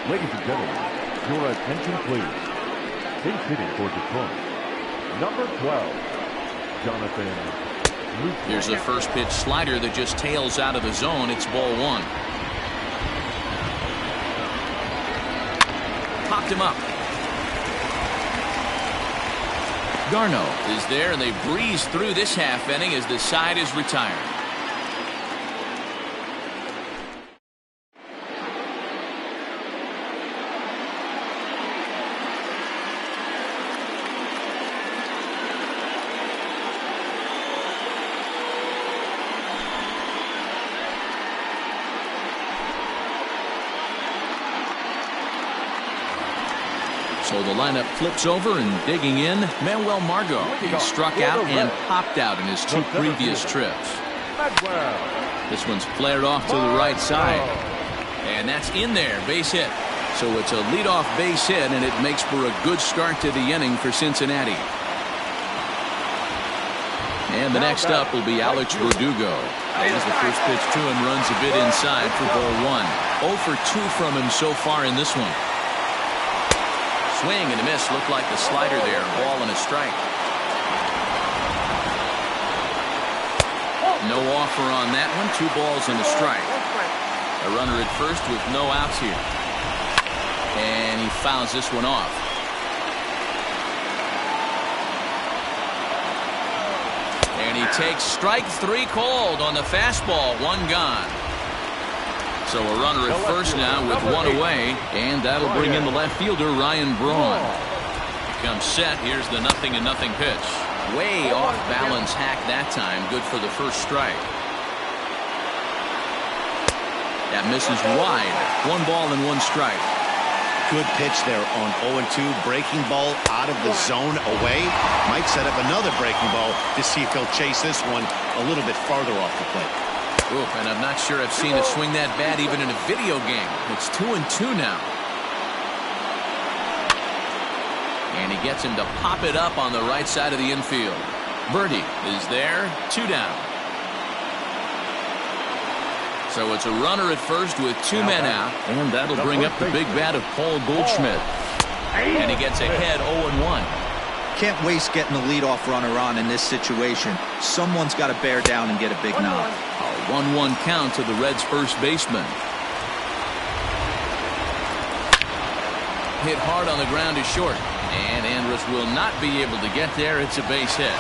Ladies and gentlemen, your attention please. Base hitting for Detroit, number 12, Jonathan. Here's the first pitch slider that just tails out of the zone. It's ball 1. Popped him up. Garneau is there, and they breeze through this half inning as the side is retired. So the lineup flips over, and digging in, Manuel Margot. He struck out and popped out in his 2 previous trips. This one's flared off to the right side. And that's in there, base hit. So it's a leadoff base hit, and it makes for a good start to the inning for Cincinnati. And the next up will be Alex Verdugo. As the first pitch to him runs a bit inside for ball 1. 0 for 2 from him so far in this one. Swing and a miss. Looked like the slider there. Ball and a strike. No offer on that one. 2 balls and a strike. A runner at first with no outs here. And he fouls this one off. And he takes strike 3 called on the fastball. 1 gone. So a runner at first now with 1 away, and that'll bring in the left fielder, Ryan Braun. Comes set. Here's the 0-0 pitch. Way off balance hack that time. Good for the first strike. That misses wide. 1 ball and 1 strike. Good pitch there on 0-2. Breaking ball out of the zone away. Might set up another breaking ball to see if he'll chase this one a little bit farther off the plate. Oof, and I'm not sure I've seen it swing that bad even in a video game. It's 2-2 now. And he gets him to pop it up on the right side of the infield. Birdie is there. 2 down. So it's a runner at first with 2 men out. And that'll bring up the big bat of Paul Goldschmidt. And he gets ahead 0-1. Can't waste getting the leadoff runner on in this situation. Someone's got to bear down and get a big knock. A 1-1 count to the Reds' first baseman. Hit hard on the ground is short. And Andrus will not be able to get there. It's a base hit.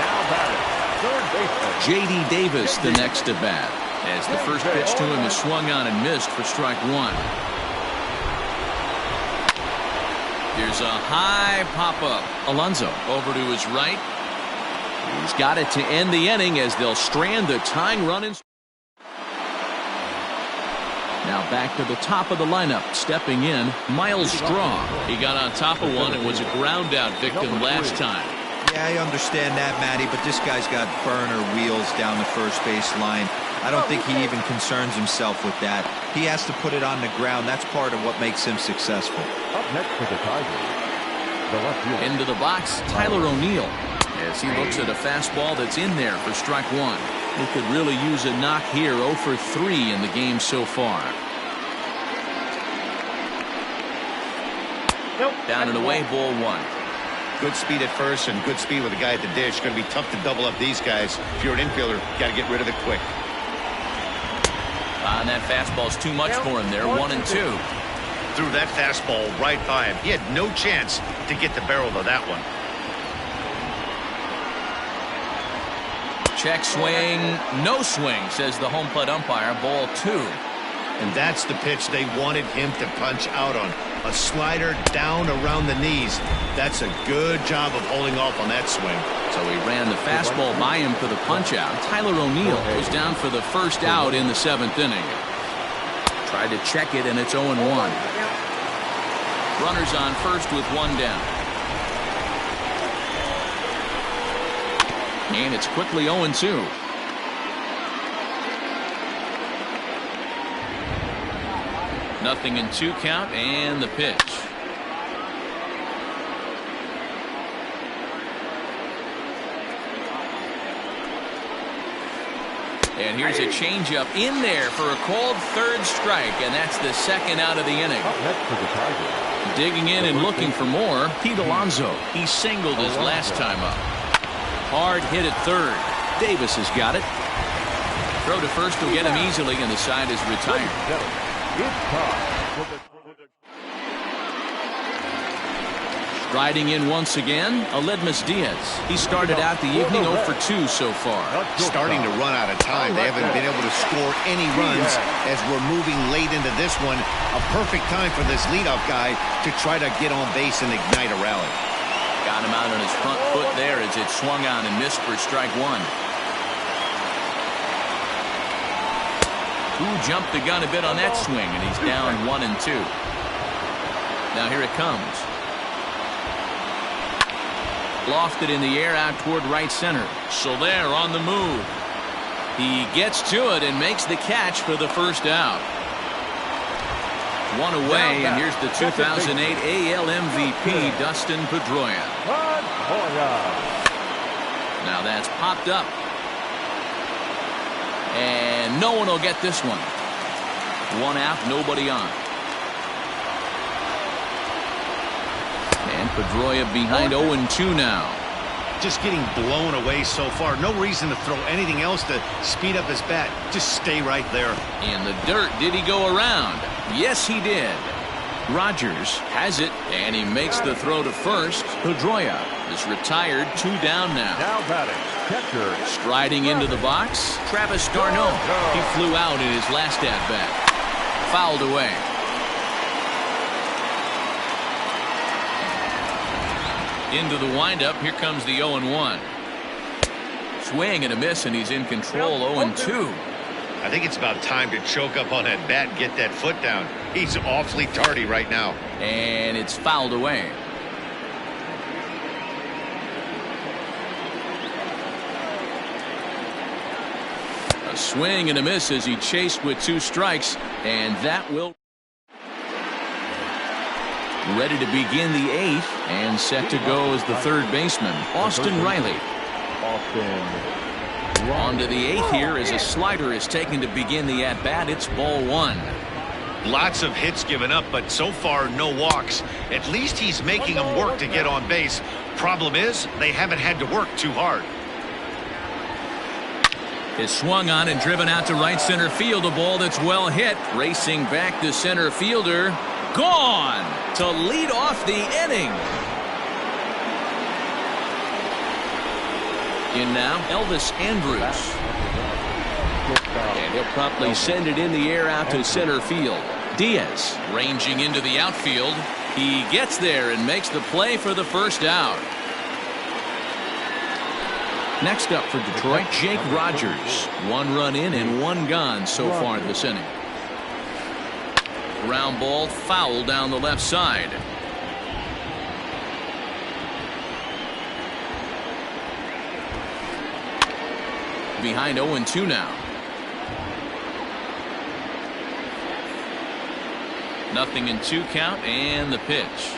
Now batting, third baseman J.D. Davis the next to bat, as the first pitch to him is swung on and missed for strike 1. Here's a high pop-up. Alonso over to his right. He's got it to end the inning as they'll strand the tying run. Now back to the top of the lineup. Stepping in, Miles Straw. He got on top of one and was a ground-out victim last time. Yeah, I understand that, Matty, but this guy's got burner wheels down the first base line. I don't think he even concerns himself with that. He has to put it on the ground. That's part of what makes him successful. Up next for the Tigers, the left fielder. Into the box, Tyler O'Neill, as he looks at a fastball that's in there for strike one. He could really use a knock here. 0 for 3 in the game so far. Down and away, ball one. Good speed at first and good speed with the guy at the dish. Going to be tough to double up these guys. If you're an infielder, got to get rid of it quick. And that fastball's too much for him there. 1 and 2. Threw that fastball right by him. He had no chance to get the barrel of that one. Check swing, no swing, says the home plate umpire. Ball 2. And that's the pitch they wanted him to punch out on. A slider down around the knees. That's a good job of holding off on that swing. So he ran the fastball by him for the punch out. Tyler O'Neill goes down for the first out in the 7th inning. Tried to check it, and it's 0-1. Runners on first with 1 down. And it's quickly 0-2. Nothing in 2 count, and the pitch. And here's a changeup in there for a called 3rd strike, and that's the 2nd out of the inning. Up next for the Tigers, Digging in and looking for more, Pete Alonso. He singled his last time up. Hard hit at 3rd. Davis has got it. Throw to first will get him easily, and the side is retired. Riding in once again, Aledmus Diaz. He started out the evening 0 for 2 so far. Starting to run out of time. They haven't been able to score any runs as we're moving late into this one. A perfect time for this leadoff guy to try to get on base and ignite a rally. Got him out on his front foot there as it swung on and missed for strike 1. Who jumped the gun a bit on that swing, and he's down 1 and 2. Now here it comes. Lofted in the air out toward right center. Soler on the move. He gets to it and makes the catch for the first out. 1 away, and here's the 2008 AL MVP, Dustin Pedroia. Now that's popped up. And no one will get this one. 1 out, nobody on. And Pedroia behind 0-2 now. Just getting blown away so far. No reason to throw anything else to speed up his bat. Just stay right there. In the dirt, did he go around? Yes, he did. Rogers has it, and he makes the throw to first. Pedroia is retired, 2 down now. Now batting, catcher. Striding into the box, Travis d'Arnaud. He flew out in his last at-bat. Fouled away. Into the windup, here comes the 0-1. Swing and a miss, and he's in control. 0-2. I think it's about time to choke up on that bat and get that foot down. He's awfully tardy right now. And it's fouled away. A swing and a miss as he chased with 2 strikes, and that will. Ready to begin the 8th, and set to go as the 3rd baseman, Austin Riley. On to the 8th here as a slider is taken to begin the at-bat. It's ball 1. Lots of hits given up, but so far no walks. At least he's making them work to get on base. Problem is, they haven't had to work too hard. Is swung on and driven out to right center field. A ball that's well hit. Racing back to center fielder. Gone to lead off the inning. In now, Elvis Andrus. And he'll promptly send it in the air out to center field. Diaz ranging into the outfield. He gets there and makes the play for the first out. Next up for Detroit, Jake Rogers. 1 run in and 1 gone so far this inning. Ground ball foul down the left side. Behind 0-2 now. Nothing in 2 count, and the pitch.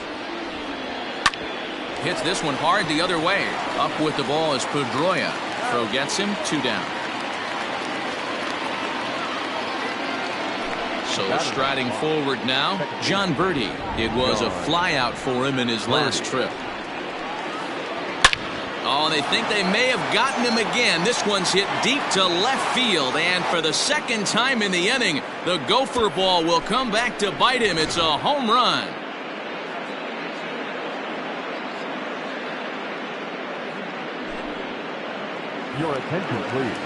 Hits this one hard the other way. Up with the ball is Pedroia. Throw gets him, 2 down. So striding forward now, John Birdie. It was a flyout for him in his last trip. Oh, they think they may have gotten him again. This one's hit deep to left field, and for the second time in the inning, the gopher ball will come back to bite him. It's a home run. Your attention, please.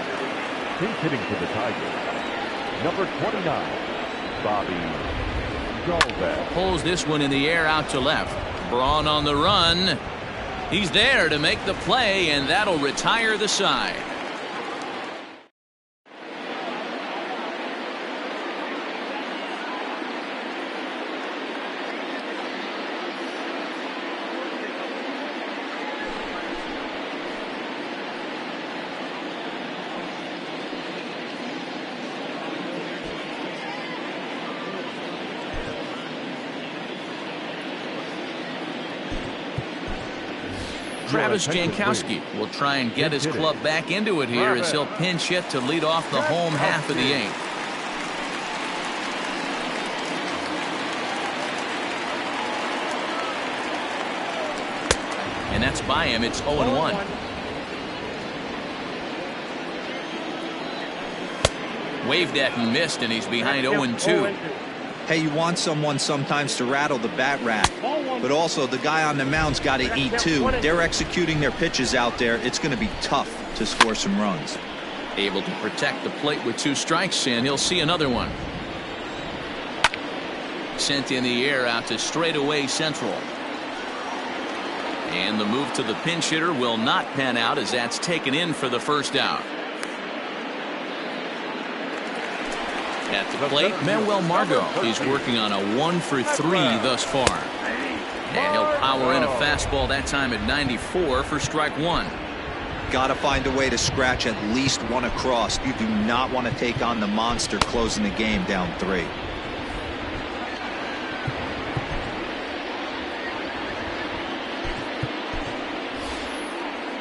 Pinch hitting for the Tigers, number 29, Bobby Galvez. Pulls this one in the air out to left. Braun on the run. He's there to make the play, and that'll retire the side. Travis Jankowski will try and get his club back into it here as he'll pinch hit to lead off the home half of the 8th. And that's by him. It's 0-1. Waved at and missed, and he's behind 0-2. Hey, you want someone sometimes to rattle the bat rack, but also the guy on the mound's got to eat too. They're executing their pitches out there. It's going to be tough to score some runs. Able to protect the plate with 2 strikes, and he'll see another one. Sent in the air out to straightaway central. And the move to the pinch hitter will not pan out as that's taken in for the first out. At the plate, Manuel Margot. He's working on a 1-for-3 thus far. And he'll power in a fastball that time at 94 for strike 1. Got to find a way to scratch at least 1 across. You do not want to take on the monster closing the game down 3.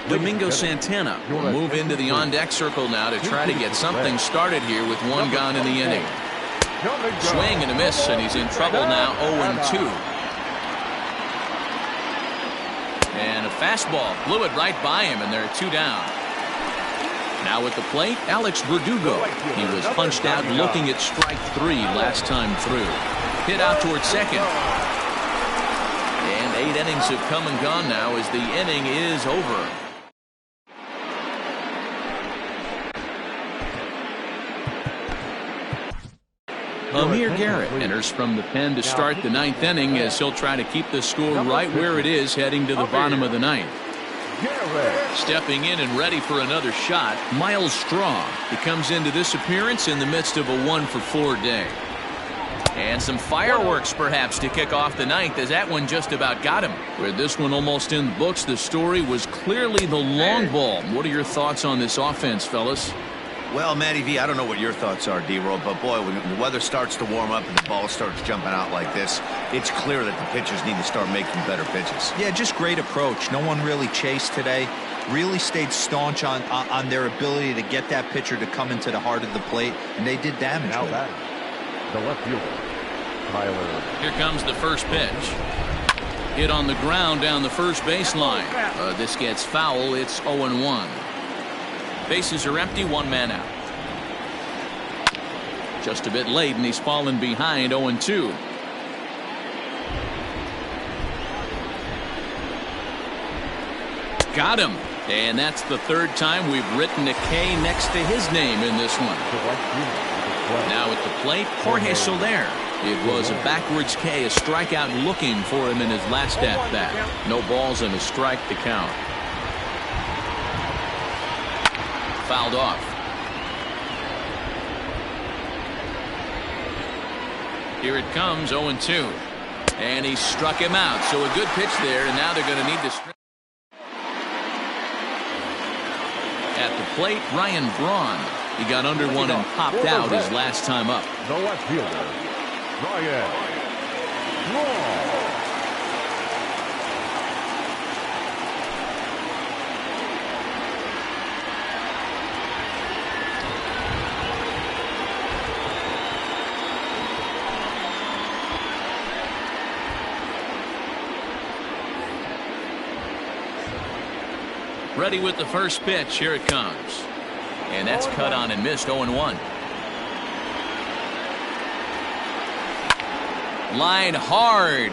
Domingo Santana will move into the on-deck circle now to try to get something started here with 1 gone in the inning. Swing and a miss, and he's in trouble now, 0-2. And a fastball blew it right by him, and there are 2 down. Now at the plate, Alex Verdugo. He was punched out looking at strike 3 last time through. Hit out towards second. And 8 innings have come and gone now as the inning is over. Amir Garrett enters from the pen to start the 9th inning as he'll try to keep the score right where it is heading to the bottom of the 9th. Stepping in and ready for another shot, Miles Straw. He comes into this appearance in the midst of a 1-for-4 day. And some fireworks perhaps to kick off the 9th as that one just about got him. With this one almost in the books, the story was clearly the long ball. What are your thoughts on this offense, fellas? Well, Matty V, I don't know what your thoughts are, D-Roll, but boy, when the weather starts to warm up and the ball starts jumping out like this, it's clear that the pitchers need to start making better pitches. Yeah, just great approach. No one really chased today. Really stayed staunch on their ability to get that pitcher to come into the heart of the plate, and they did damage Now with it. The left fielder, Tyler. Here comes the first pitch. Hit on the ground down the first baseline. This gets foul. It's 0-1. Bases are empty, 1 man out. Just a bit late, and he's fallen behind 0-2. Got him. And that's the 3rd time we've written a K next to his name in this one. Now at the plate, Jorge Soler. It was a backwards K, a strikeout looking for him in his last at-bat. No balls and a strike to count. Fouled off. Here it comes, 0-2. And he struck him out. So a good pitch there, and now they're going to need to string. At the plate, Ryan Braun. He got under one and popped out his last time up. The left fielder, Ryan Braun. Ready with the first pitch. Here it comes. And that's cut on and missed. 0-1. Line hard,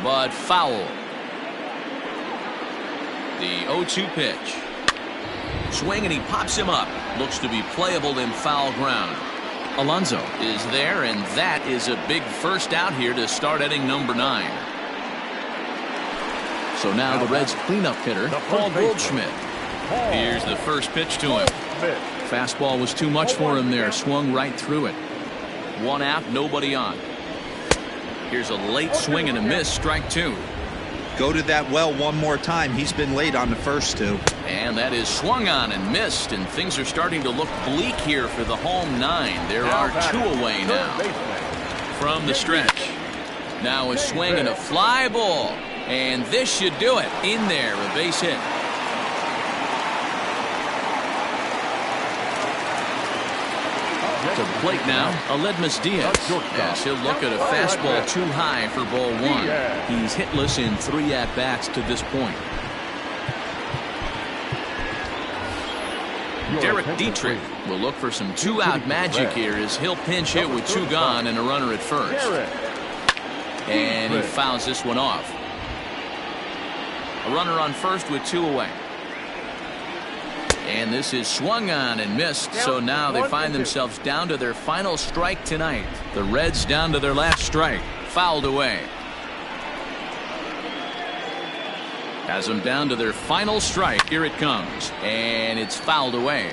but foul. The 0-2 pitch. Swing, and he pops him up. Looks to be playable in foul ground. Alonso is there, and that is a big first out here to start inning number 9. So now the Reds' cleanup hitter, Paul Goldschmidt. Here's the first pitch to him. Fastball was too much for him there. Swung right through it. 1 out, nobody on. Here's a late swing and a miss. Strike 2. Go to that well one more time. He's been late on the first 2. And that is swung on and missed. And things are starting to look bleak here for the home 9. There are 2 away now from the stretch. Now a swing and a fly ball. And this should do it. In there, a base hit. To the plate now, Aledmus Diaz, as he'll look at a fastball too high for ball 1. He's hitless in 3 at-bats to this point. Derek Dietrich will look for some 2-out magic here as he'll pinch hit with 2 gone and a runner at first. And he fouls this one off. A runner on first with 2 away. And this is swung on and missed. So now they find themselves down to their final strike tonight. The Reds down to their last strike. Fouled away. Has them down to their final strike. Here it comes. And it's fouled away.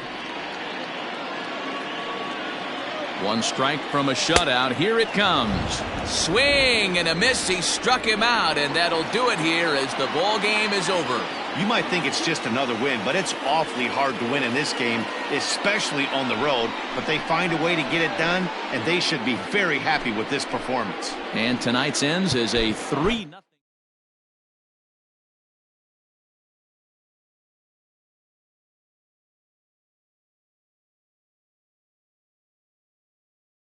1 strike from a shutout. Here it comes. Swing and a miss. He struck him out, and that'll do it here as the ball game is over. You might think it's just another win, but it's awfully hard to win in this game, especially on the road. But they find a way to get it done, and they should be very happy with this performance. And tonight's ends as a 3-0.